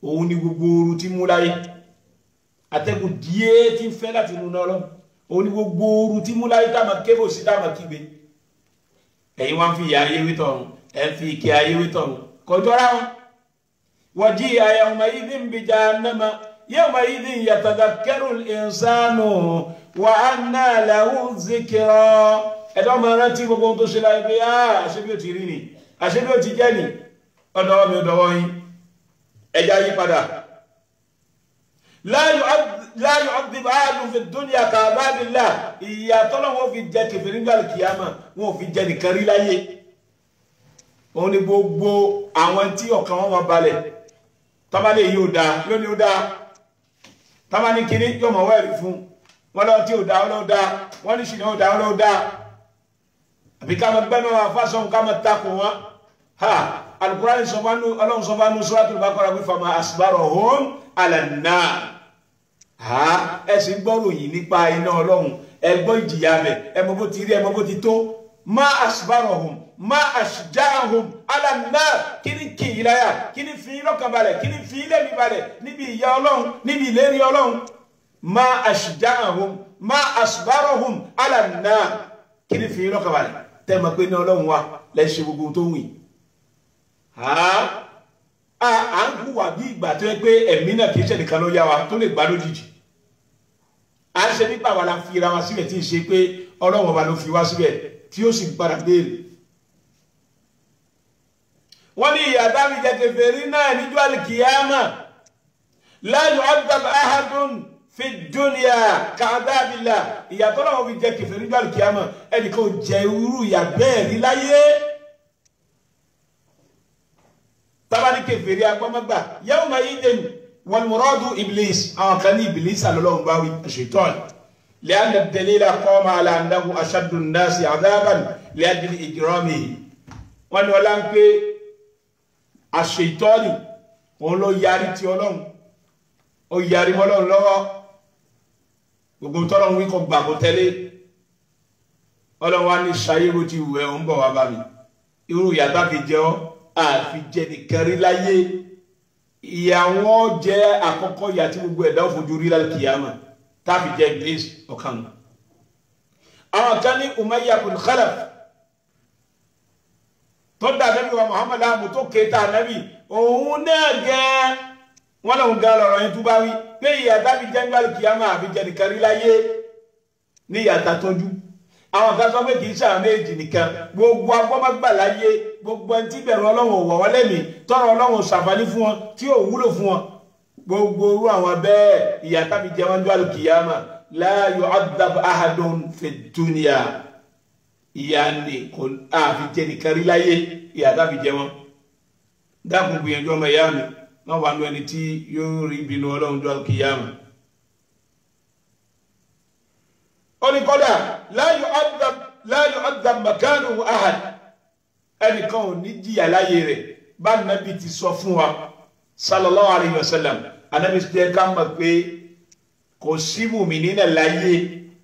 òun ni gbogbo ooru tí mú láyé atẹ́gùn díẹ̀ tí fẹ́ láti mú iná Ọlọ́run òun ni gbogbo ooru tí mú láyé táàmà kébò sí táàmà kígbe ẹ̀yin wá ń fi ìyà ayé wé tọ̀run ẹ̀ ń fi ìkẹ́ ayé wé tọ̀run kọjọ́ra wọn waji'a yawma'idhin bi jahannama يومئذ يتذكر الإنسان وأنى له الذكرى ẹ̀dọ́ máa rántí gbogbo ohun tó ṣe láyé pé àṣebí ò ti rí ni àṣebí ò ti jẹ́ ni ọ̀dọ̀ mi ò dọ̀wọ́ yín ẹja yí padà la yu'adhib ahadun fi dunya ka'adhabillah ìyà tọ́lọ́wọ́ fi jẹ kèfèrí nígbà kìyàmà wọn ò fi jẹ nìkan rí láyé òun ni gbogbo àwọn tí ọkàn wọn máa balẹ̀ tábàlẹ̀ yóò dáa lónìí ó dáa tamani kini yóò mọ̀ wẹ́ẹ̀rí fún wọn lọ́wọ́ tí ó dá ọlọ́wọ́ dá wọ́n ní ṣìnà ó dá ọlọ́wọ́ dá àbí ká mọ̀ gbẹ́nu wọn fásán ká mọ̀ takò wọn ha Al-Qur'an ọlọ́run sọ fánú Suratul Baqara wí fama asbarahum ala an-nar ha ẹ sì gbọ́rò yìí nípa iná ọlọ́run ẹ gbọ́ ìjìyà rẹ̀ ẹ mọ̀ bó ti rí ẹ mọ̀ bó ti tó ma asbarahum ma ashja'ahum ala an-nar kini kìí láyà kini fi lọ́kàn balẹ̀ kini fi lẹ́mi balẹ̀ níbi ìyà Ọlọ́run níbi ìlérí Ọlọ́run ma ashja'ahum ma asbarahum ala an-nar kini fi lọ́kàn balẹ̀ tẹ́ mọ̀ pé ní Ọlọ́run wa lẹ́ṣẹ̀ gbogbo tó wì à ń hùwà bí ìgbà tó yẹ pé ẹ̀mí náà kìí ṣe nìkan ló yá wa tó lè gbá lójijì à ń ṣe nípa wa la fi ra wa síbẹ̀ tí ì ṣe pé Ọlọ́run ọba ló fi wá síbẹ̀ tí ó sì padà béèrè wọ́n ní ìyà tá fi jẹ kèfèrí náà níjọ́ alìkìyàmà la yu'adhab ahadun fi dunya ka'adhabillah ìyà tó náà wọ́n fi jẹ kèfèrí níjọ́ alìkìyàmà ẹnìkan ò jẹ irú ìyà bẹ́ẹ̀ rí láyé tábàní kèfèrí agbọ́mọ́gbà yawma'idhin wal muradu iblis àwọn kan ní iblis àlọ́lọ́run bá wí ṣaitan li'anna ad-dalila qama ala annahu ashaddu an-nasi 'adhaban li'ajli ijramihi wọ́n ní ọlá ń pé àṣeìtọ́nì òun ló yarí ti Ọlọ́run ó yarí mọ́ Ọlọ́run lọ́wọ́ gbogbo tọ́lọ́run wí kò gbà kó tẹ́lé Ọlọ́run wá ní ṣayéró ti wù ẹ́ ń bọ̀ wá bá mi irú ìyàtọ̀ fi jẹ́ ọ́ àfi jẹ nìkan rí láyé ìyà wọn jẹ́ àkọ́kọ́ ìyà tí gbogbo ẹ̀dá òfojú rí lálùkìyàmà táfi jẹ Iblis ọ̀kan àwọn kan ní Umayya bin Khalaf tó dá Ànábì wa Muhammad amu tó kéta Ànábì òun náà gẹ́ wọ́n lọ́wọ́ gan lọ́rọ̀ yẹn tó bá wí pé ìyàtà fi jẹ́ nígbà kìyàmá àfi jẹ́ nìkan rí láyé ní ìyàtà tọ́jú àwọn kan sọ pé kì í ṣàwọn méjì nìkan gbogbo agbọ́mọgbà láyé gbogbo ẹni tí bẹ̀rù Ọlọ́run wọ̀ wọ́n lẹ́mìí tọrọ Ọlọ́run ṣàǹfààní fún wọn tí ò wúlò fún wọn gbogbo orú àwọn bẹ́ẹ̀ ìyàtà fi jẹ́ wọn nígbà kìyàmá la yu'adhab ahadun fi dunya ìyà ni kò àfi jẹ́ nìkan rí láyé ìyàtà fi jẹ́ wọn dákun gbìyànjú ọmọ ìyá mi wọ́n wà ní ẹni tí yóò rí ìbínú Ọlọ́run jọ kìyàmá ó ní kọ́dà la yu'adhab makanuhu ahad ẹnìkan ò ní jìyà láyé rẹ̀ bá nàbí ti sọ fún wa sallallahu alayhi wa sallam anabi jẹ́ ká mọ̀ pé kò sí mùmínì náà láyé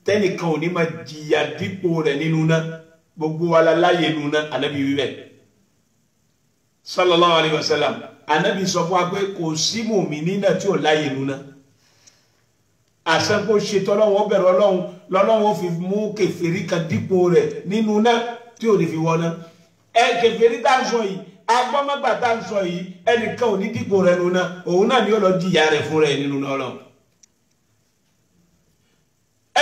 tẹ́nìkan ò ní máa jìyà dípò rẹ̀ nínú náà gbogbo wa la láyé nínú náà anabi wí bẹ́ẹ̀ sallallahu alayhi wa sallam anabi sọ fún wa pé kò sí mùmínì náà tí ò láyé nínú náà àṣẹ kó ṣe tọ́lọ́wọ́ bẹ̀rẹ̀ ọlọ́run lọ́lọ́run fi mú kèfèrí kan dípò rẹ̀ nínú náà tí ò ní fi wọ́n náà kèfèrí tá ń sọ yìí agbọ́mọ́gbà tá ń sọ yìí ẹnìkan ò ní dípò rẹ̀ nínú náà òun náà ni ó lọ jìyà rẹ̀ fún rẹ̀ nínú náà lọ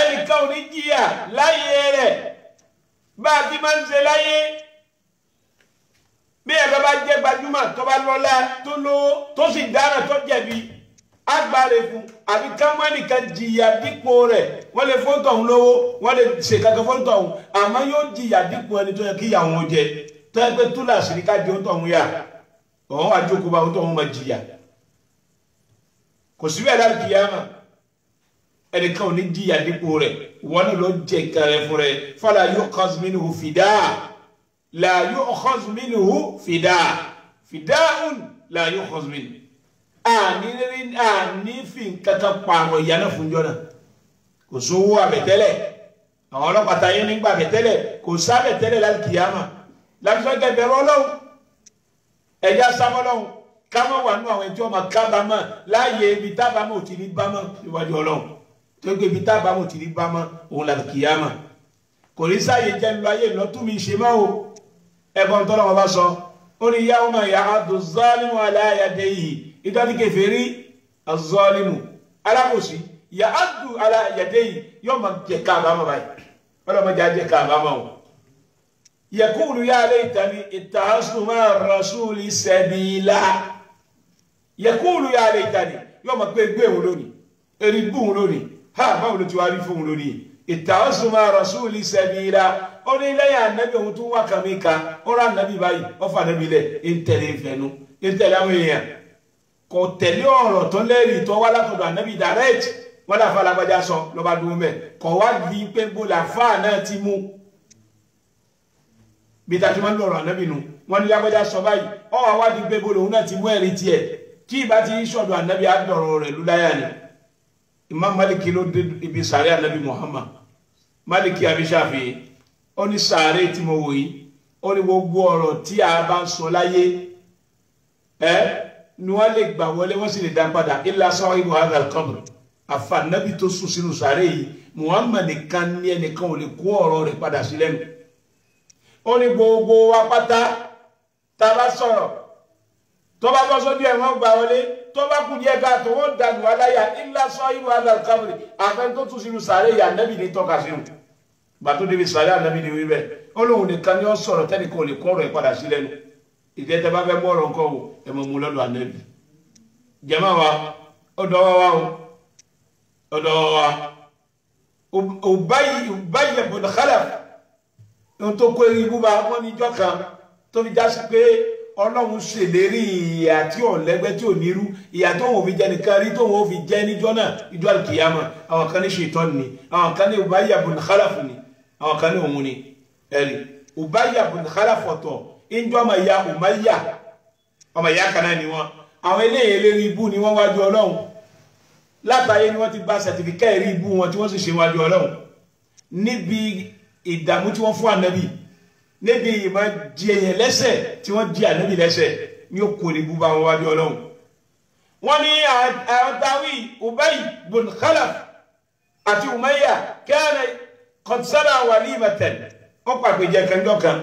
ẹnìkan ò ní jìyà láyé rẹ̀ bá a ti máa ń ṣe láyé bí ẹ̀rọ bá jẹ́ gbajúmọ̀ tó bá lọ́lá tó lówó tó sì dára tó jẹ̀bi agbára fún àbí káwọn nìkan jìyà dípò rẹ̀ wọ́n lè fóńtọ̀ ọ̀hún lówó wọ́n lè ṣe kankan fóńtọ̀ ọ̀hún àmọ́ yóò jìyà dípò ẹni tó yẹ kí ìyàwó jẹ tó yẹ pé túláàsì ní ká jẹ oúnjẹ ọ̀hún yà ọ̀hún àjókòó bá oúnjẹ ọ̀hún máa jìyà kò síbẹ̀ láti kìí àmà ẹnìkan ò ní jìyà dípò rẹ̀ wọ́n ní ló jẹ kẹrẹ fún rẹ̀ fala yu'khaz minhu fìdá la yu'khaz minhu fìdá fìdáhùn la yu'khaz minhu àní fi kankan pààrọ̀ ìyànà fún jọ́nà kò sówó àbẹ̀tẹ́lẹ̀ àwọn ọlọ́pàá tayé nígbà àbẹ̀tẹ́lẹ̀ kò sábẹ̀tẹ́lẹ̀ láti kìyàmà láti sọ gẹ̀bẹ̀rẹ̀ ọlọ́run ẹ̀já sámọ́ ọlọ́run kámọ́ wà nú àwọn ẹjọ́ máa kábàámọ̀ láàyè ibi tábàámọ̀ ò ti ní bámọ̀ níwájú ọlọ́run tó gbé ibi tábàámọ̀ ò ti ní bámọ̀ òun láti kìyàmà kò ní sáàyè jẹ́ ńlọ ayé ìlọ́tún mi ṣe mọ́ o ẹ̀bọ̀n tọ́lọ́wọ́ bá sọ ó ní yawma ya'addu zalimu ala yadayhi ìdájí kèfèrí az-zalimu alákòsí ya'addu ala yadayhi yóò máa jẹ káàbámọ̀ báyìí wọ́n máa jẹ káàbámọ̀ o yaqulu ya laytani ittakhadhtu ma'a ar-rasuli sabila yaqulu ya laytani yóò máa pé gbé òun lónìí eri gbé òun lónìí ha báwo ló ti wá rí fún òun lónìí ittakhadhtu ma'a ar-rasuli sabila ó ní lẹ́yìn ànábì òun tún wá kàmí ka ó rà ànábì báyìí ó fà ànábì lẹ̀ ń tẹ̀lé ìfẹ́nu ń tẹ̀lé àwọn èèyàn kò tẹ̀lé ọ̀rọ̀ tó lẹ́rìí tó wá látọ̀dọ̀ ànábì direct wọ́n dà fà lágbájá sọ lọ́ba dúró mẹ́ kò wá di pé bólà fà náà ti mú bí tàbí wọ́n lọ̀rọ̀ ànábì nù wọ́n ní lágbájá sọ báyìí ó wá wá di pé bólà òun náà ti mú ẹ̀rí tiẹ̀ tí ìbá ti sọ̀dọ̀ ànábì àdọ̀rọ̀ rẹ̀ lúláyà ni Imam Maliki ló dé ibi sàárẹ̀ ànábì Muhammad Maliki àbí Shafi'i ó ní sàárẹ̀ tí mo wò yìí ó ní gbogbo ọ̀rọ̀ tí a bá ń sọ láyé ni wọ́n lè gbà wọlé wọ́n sì lè dá padà illa sahibu hadha al-qabr àfà nábì tó sùn sínú sàárè yìí Muhammad nìkan ní ẹnìkan ò lè kó ọ̀rọ̀ rẹ̀ padà sí lẹ́nu ó ní gbogbo wa pátá tá a bá sọ̀rọ̀ tó bá bọ́ sójú ẹ̀ wọ́n gbà wọlé tó bá kù díẹ̀ ká tó wọ́n dànù aláyà illa sahibu hadha al-qabr àfẹ́ tó sùn sínú sàárè yìí ànábì ní tọ́ka sínú gbà tó débi sàárè ànábì ní wí bẹ́ẹ̀ ó lóun nìkan ní ó sọ̀rọ̀ tẹ́nìkan ò lè kó ọ̀rọ̀ ẹ̀ padà sí lẹ́nu ìjẹ́ bá fẹ́ mọ́rọ̀ nǹkan o ẹmọ mú lọ́dọ̀ ànábì jẹ́mọ́ wa ọ̀dọ̀ wa Ubayy ibn Khalaf ohun tó kó ibú bá wọ́n níjọ́ kan tó fi já sí pé ọlọ́run ṣèlérí ìyà tí ò lẹ́gbẹ́ tí ò nírú ìyà tó wọ́n fi jẹ nìkan rí tó wọ́n fi jẹ níjọ́ náà ìjọ́ àlùkìyàmà àwọn kan ní ṣètọ́n ni àwọn kan ní Ubayy ibn Khalaf ni àwọn kan ní òun ni ẹ̀rí Ubayy ibn Khalaf ọ̀tọ̀ ìjọ ọmọ ìyá Umayya ọmọ ìyá kan náà ni wọn àwọn eléyìí lérí ibú ni wọn wájú Ọlọ́run látàyé ni wọn ti gba sẹtìfíkẹ́ ẹ̀rí ibú wọn tí wọ́n sì ṣe wájú Ọlọ́run níbi ìdààmú tí wọ́n fún ànábì níbi ìmọ̀ di èèyàn lẹ́sẹ̀ tí wọ́n di ànábì lẹ́sẹ̀ ní òkú ní ibú bá wọn wájú Ọlọ́run wọ́n ní àwọn táwí Ubayy ibn Khalaf àti Umayya kana qad sana walimatan wọ́n pàpè jẹ kẹ́ńdọ́ kan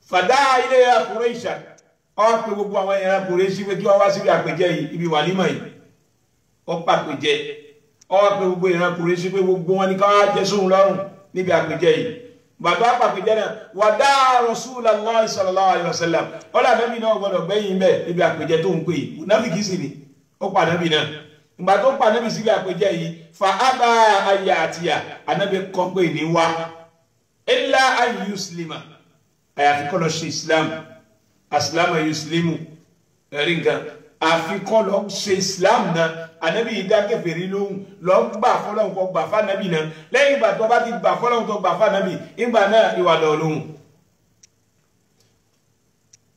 fàdá ilé Quraisha ọwọ́ pé gbogbo àwọn èèyàn Quraishi pé kí wọ́n wá síbi àpèjẹ yìí ibi wàlímà yìí wọ́n pàpèjẹ ọwọ́ pé gbogbo èèyàn Quraishi pé gbogbo wọn ni ká wá jẹ sóhun lọ́rùn níbi àpèjẹ yìí bàbá pàpèjẹ náà wàdá Rasulullah sallallahu alaihi wasallam ọlọ́ ànábì náà gbọdọ̀ gbẹ̀yìn bẹ́ẹ̀ níbi àpèjẹ tó ń pè yìí munafiki sì ni ó pa ànábì náà ìgbà tó pa ànábì síbi àpèjẹ yìí fa ábà ayé àtìyà ànábì kọ́ pé ní wá illa an yuslima àyàfi kọ́ lọ ṣe Islam asilama yuslimu ẹ̀rí nǹkan àfikọ́ lọ ṣe Islam náà ànábì yìí dá kèfèrí lóhùn lọ gbà fọlọ́hùn kọ gbà fànábì náà lẹ́yìn ìgbà tó bá ti gbà fọlọ́hùn tó gbà fànábì ìgbà náà ìwà lọ lóhùn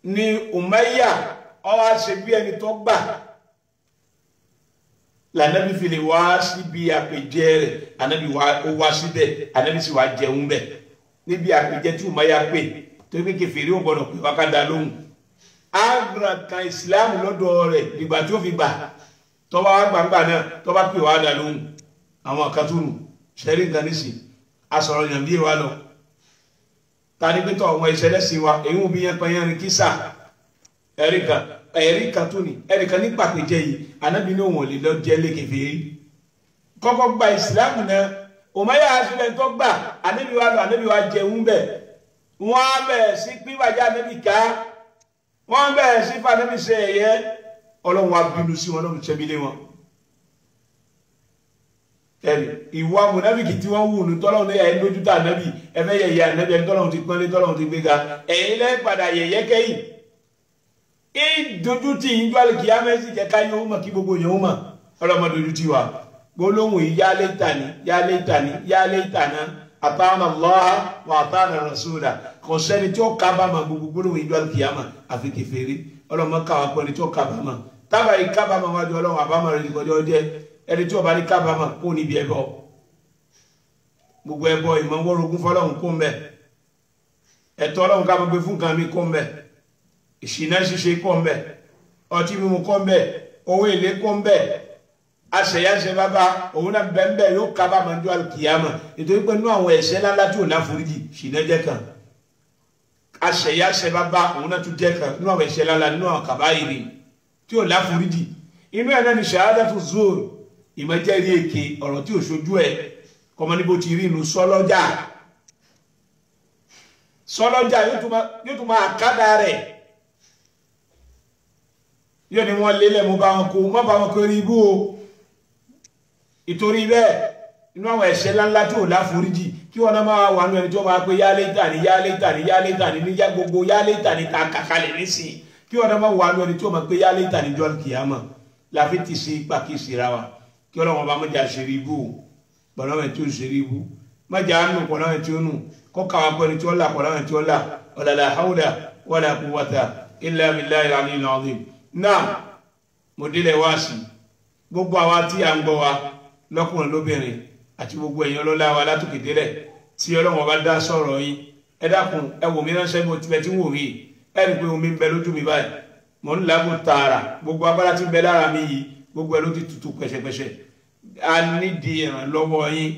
ni Umayya ó wá ṣe bí ẹni tó gbà l'Ànábì fi lè wá síbi àpèjẹ rẹ̀ Ànábì wá síbẹ̀ Ànábì sì wá jẹun bẹ̀ níbi àpèjẹ tí Umayya pè tó pé kèfèrí ò gbọdọ̀ pé wá ká dá lóhùn agbọ̀n kan ìsìláàmù lọ́dọ̀ rẹ̀ nígbà tí ó fi gbà tó bá wá gbàǹgbà náà tó bá pè wá dá lóhùn àwọn kan tó nù ṣẹ́rí nǹkan nísì asọ̀rọ̀ yàn bí wa lọ ta ni pé tọ́ ọmọ ìṣẹ̀lẹ̀ sí wa èyí ń bí yẹn pẹ́yẹ́ ní kísà ẹ̀rí kan tó ní ẹ̀rí kan ní pàpẹ́jẹ́ yìí Ànábì ní òun ò lè lọ jẹ́ lékèfèrí kọ́kọ́ gba ìsìláàmù náà Umayya àṣìlẹ̀ tó gbà Ànábì wa lọ Ànábì wa jẹun bẹ̀ wọ́n á bẹ̀rẹ̀ sí pípàjá Ànábì ká wọ́n bẹ̀rẹ̀ sí fànábì ṣe ẹ̀yẹ Ọlọ́run wa bínú sí wọn lọ́run ṣẹ́bílé wọn ẹ̀rì ìwà mùnáfíkì tí wọ́n wù ní tọ́lọ́run ní ẹ̀yìn lójú tà nábì ẹ̀fẹ́ yẹ̀yẹ́ ànábì ẹni tọ́lọ́run ti pọ́nlé tọ́lọ́run ti gbéga ẹ̀yìn lẹ́ padà yẹ̀yẹ́ kẹ́yìn ìdojú tí ìjọ àlèkì amẹ́sì kẹka yóò mọ̀ kí gbogbo yóò mọ̀ ọlọ́mọ dojú tí wa gbólóhùn yálé ìtàní àtàwọn Allah wa àtàwọn Rasula kò sẹ́ni tí ó kábàámọ̀ gbogbo gbólóhùn ìjọ àlèkì amẹ́ àfi kèfèrí ọlọ́mọ káwà pẹ́ni tí ó kábàámọ̀ tábà yìí kábàámọ̀ wájú ọlọ́run àbámọ̀ rẹ̀ kọjọ́ jẹ́ ẹni tí ó bá ní kábàámọ̀ kó níbi ẹbọ gbogbo ẹbọ ìmọ̀ wọ́rogún fọlọ́run kó ń bẹ̀ ẹ̀tọ́ ọlọ́run ká gbogbo fún kan mi kó ń bẹ̀ ìṣìnà ṣíṣe kó ń bẹ̀ ọtí mímu kó ń bẹ̀ owó èlé kó ń bẹ̀ àṣẹyàṣẹ bàbá òun náà bẹ́ẹ̀ yóò kábàámọ̀ ní alkiyama nítorí pé inú àwọn ẹ̀ṣẹ̀ ńláńlá tí ò láforíjì ṣìnà jẹ́ kan àṣẹyàṣẹ bàbá òun náà tún jẹ́ kan inú àwọn ẹ̀ṣẹ̀ ńláńlá nínú àwọn kàbáyìrì tí ò láforíjì inú ẹ̀ náà ni ṣahadatu zur ìmọ̀jẹ́rì èké ọ̀rọ̀ tí ò ṣojú ẹ̀ kọmọ níbo ti rí inú sọ́lọ́jà yóò tún máa kádà rẹ̀ yóò ní wọ́n lélẹ̀ mú bá wọn kó rí ibú o ìtorí bẹ́ẹ̀ inú àwọn ẹ̀ṣẹ̀ ńláńlá tí ò láforíjì kí wọ́n náà máa wà nú ẹni tí wọ́n máa pé yálé tàní ní yá gbogbo yálé tàní ta kàkálẹ̀ nísìnyí kí wọ́n náà máa wà nú ẹni tí wọ́n máa pé yálé tàní jọ́ kìámà láfi ti sí pàkíyèsí ra wa kí ọlọ́wọ́n bá mọ́jà ṣeré ibú pọ̀lọ́wọ́n tí ó ṣeré ibú mọ́jà nù pọ̀lọ́wọ́n tí ó nù kọ́kà wá pẹ́ni tí ó là pọ̀lọ́wọ́n tí ó là ọ̀làlà hawla wala quwwata illa billahi al-aliyyil azim. náà mo délẹ̀ wá sí gbogbo àwa tí a ń gbọ́ wa lọ́kùnrin lóbìnrin àti gbogbo èèyàn ọlọ́lá wa látòkè délẹ̀ tí ọlọ́wọ́n bá dá sọ̀rọ̀ yín ẹ dákun ẹ wò mí ránṣẹ́ bó tilẹ̀ tí ń wò mí ẹ rí i pé omi ń bẹ lójú mi báyìí mọ̀ ń làágùn tààrà gbogbo agbára tí ń bẹ lára mi yìí gbogbo ẹ ló ti tutù pẹ̀ṣẹ̀pẹ̀ṣẹ̀ a nídìí ìrànlọ́wọ́ yín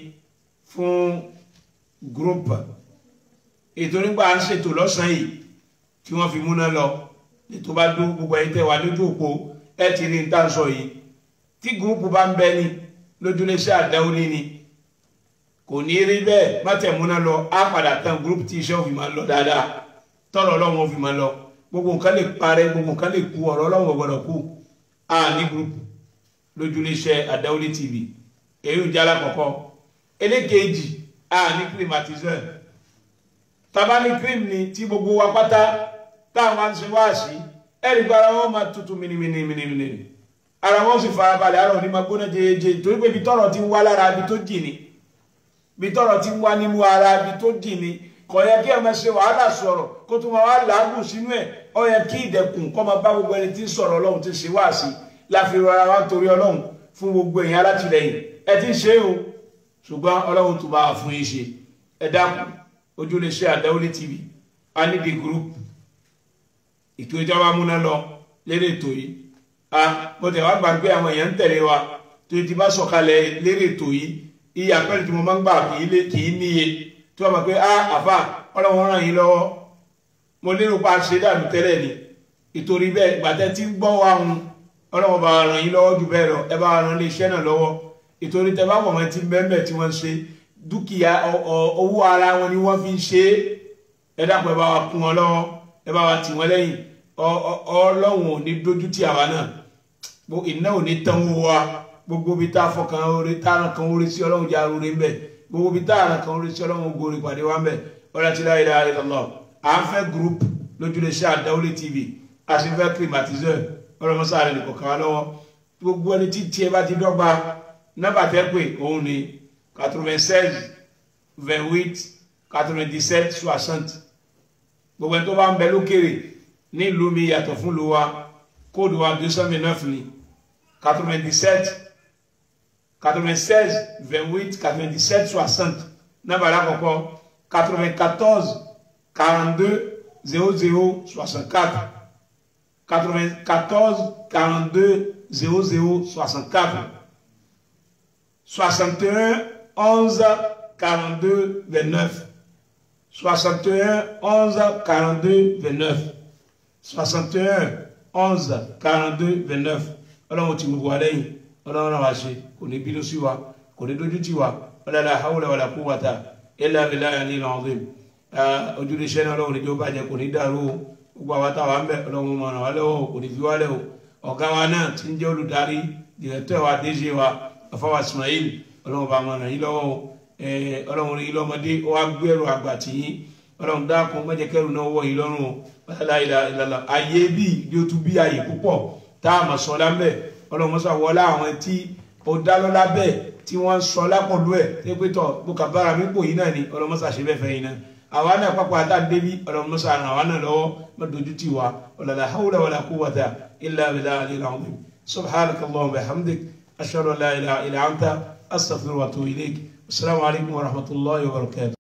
fún gúrúùpù ètò nígbà à ń ṣètò lọ́sàn-án yìí tí wọ́n fi múná lọ ètò bá dó gbogbo ẹ̀yin tẹ́ wà lójú òpó ẹ ti rí níta sọ yìí tí gúrúùpù bá ń bẹ ní lójúléṣẹ́ àdáwọlé ni kò ní rí bẹ́ẹ̀ má tẹ̀ múná lọ á padà tán gúrúùpù tí iṣẹ́ òfin máa lọ dáadáa tọrọ Ọlọ́run òfin máa lọ gbogbo nǹkan lè parẹ́ gbogbo nǹkan lè kú ọ̀rọ̀ Ọlọ́run ò gbọdọ̀ kú a ní gúrúùpù lójúléṣẹ́ àdáwọlé TV èyí ò jálá kọ̀kọ́ elékejì a ní climatiseur tàbá ní cream ni tí gbogbo wa pátá táwọn wá ń ṣe wá sí ẹ̀rí gba ara wọn máa tutù mìnìmìnì ara wọn sì fara balẹ̀ ara òní máa gbóná jẹjẹjẹ torí pé ibi tọ́rọ̀ ti ń wá lára ibi tó jì ní ibi tọ́rọ̀ ti ń wá nínú ara ibi tó jì ní kò yẹ kí ẹ máa ṣe wàhálà sọ̀rọ̀ kó tó máa wá làágùn sínú ẹ̀ ó yẹ kí ìdẹ̀kùn kó máa bá gbogbo ẹni tí ń sọ̀rọ̀ Ọlọ́run ti ṣe wá sí láfi rọra wá torí Ọlọ́run fún gbogbo èèyàn alátìlẹyìn ẹ ti ṣe o ṣùgbọ́n Ọlọ́run tó bá fún yín ṣe ẹ dákun ojúléṣẹ́ àdáwọlé TV a ní the group ètò ìjọba múná lọ lérí ètò yìí mo tẹ̀ wá gbà pé àwọn èèyàn ń tẹ̀lé wa tó ti bá sọ̀kalẹ̀ lérí ètò yìí iye àpẹẹrẹ tí mo máa ń gbà kì í níye tí wọ́n mọ̀ pé àfà Ọlọ́run ràn yín lọ́wọ́ mo lérò pa ṣe dànù tẹ́lẹ̀ ni ìtorí bẹ́ẹ̀ gbàtẹ́ tí ń gbọ́ wa hun Ọlọ́run bá ràn yín lọ́wọ́ jù bẹ́ẹ̀ lọ ẹ bá ràn lé iṣẹ́ náà lọ́wọ́ ìtorí tẹ bá wọ̀n tí bẹ́ẹ̀ tí wọ́n ṣe dúkìá owó ara wọn ni wọ́n fi ń ṣe ẹ dákun ẹ bá wa kún wọn lọ́wọ́ ẹ bá wa tì wọ́n lẹ́yìn Ọlọ́run ò ní dójú tì àwa náà iná ò ní tán wó wa gbogbo bí tá a fọkàn orí tá a kan orí sí Ọlọ́run já orí ń bẹ̀ gbogbo bí tá a kan orí sí Ọlọ́run gorí pàdé wa ń bẹ̀ ọ̀rẹ́ tí la ilaha illallah à ń fẹ́ group lójúléṣẹ́ àdáwọlé TV a sì fẹ́ climatiseur ọlọ́mọsáà rẹ̀ nìkan kan wá lọ́wọ́ gbogbo ẹni tí tiẹ̀ bá ti dọ́gba nọ́mbà tẹ́ pé òun ni 96 28 97 60 gbogbo ẹni tó bá ń bẹ lókèrè ní ìlú mi yàtọ̀ fún ìlú wa kóòdù wa 229 ni 97 96 28 97 60 nọ́mbà alákọ̀ọ́kọ́ 94 42 00 64 94 42 00 64 61 11 42 29 61 11 42 29 61 11 42 29 ọlọ́run ti gbogbo alẹ́yìn ọlọ́run wa ṣe kò ní bínú sí wa kò ní dójú tì wa wala hawla wala quwwata illa billahi al-aliyyil azim ojúlé iṣẹ́ náà ọlọ́run níjọ́ bàjẹ́ kò ní dàrú gbogbo àwọn táwa ń bẹ̀ ọlọ́run mọ̀ràn wá lọ́wọ́ kò ní fi wá lẹ́wọ̀ ọ̀gá wa náà ti ń jẹ́ olùdarí dìrẹ́tọ̀ wa déjé wa afọwà Ismail ọlọ́run bá mọ̀ràn yín lọ́wọ́ ọlọ́run rí lọ́mọdé ó wá gbẹ́rù àgbà tì yín ọlọ́run dákun mọ́jẹ́kẹ́rù náà wọ̀ yín lọ́rùn la ilaha illallah ayé bí yóò tún bí ayé púpọ̀ tá a mọ̀ sọ lábẹ́ ọlọ́run mọ́sá wọlé àwọn tí ó dá lọ́lá bẹ́ẹ̀ tí wọ́n sọ lápọ̀lú ẹ̀ tí pé tọ̀ bó kà bára mi pò yín náà ni ọlọ́run mọ́sá ṣe bẹ́ẹ̀ fẹ́ yín náà àwa náà pápá àtàndébí ọlọ́run mọ́sá ràn àwa náà lọ́wọ́ má dojú tì wá la hawla wala quwwata illa billahi al-aliyyil azim subhanakallahumma wa bihamdik ashhadu an la ilaha illa anta astaghfiruka wa atubu ilayk assalamu alaikum wa rahmatullahi wa barakatuh.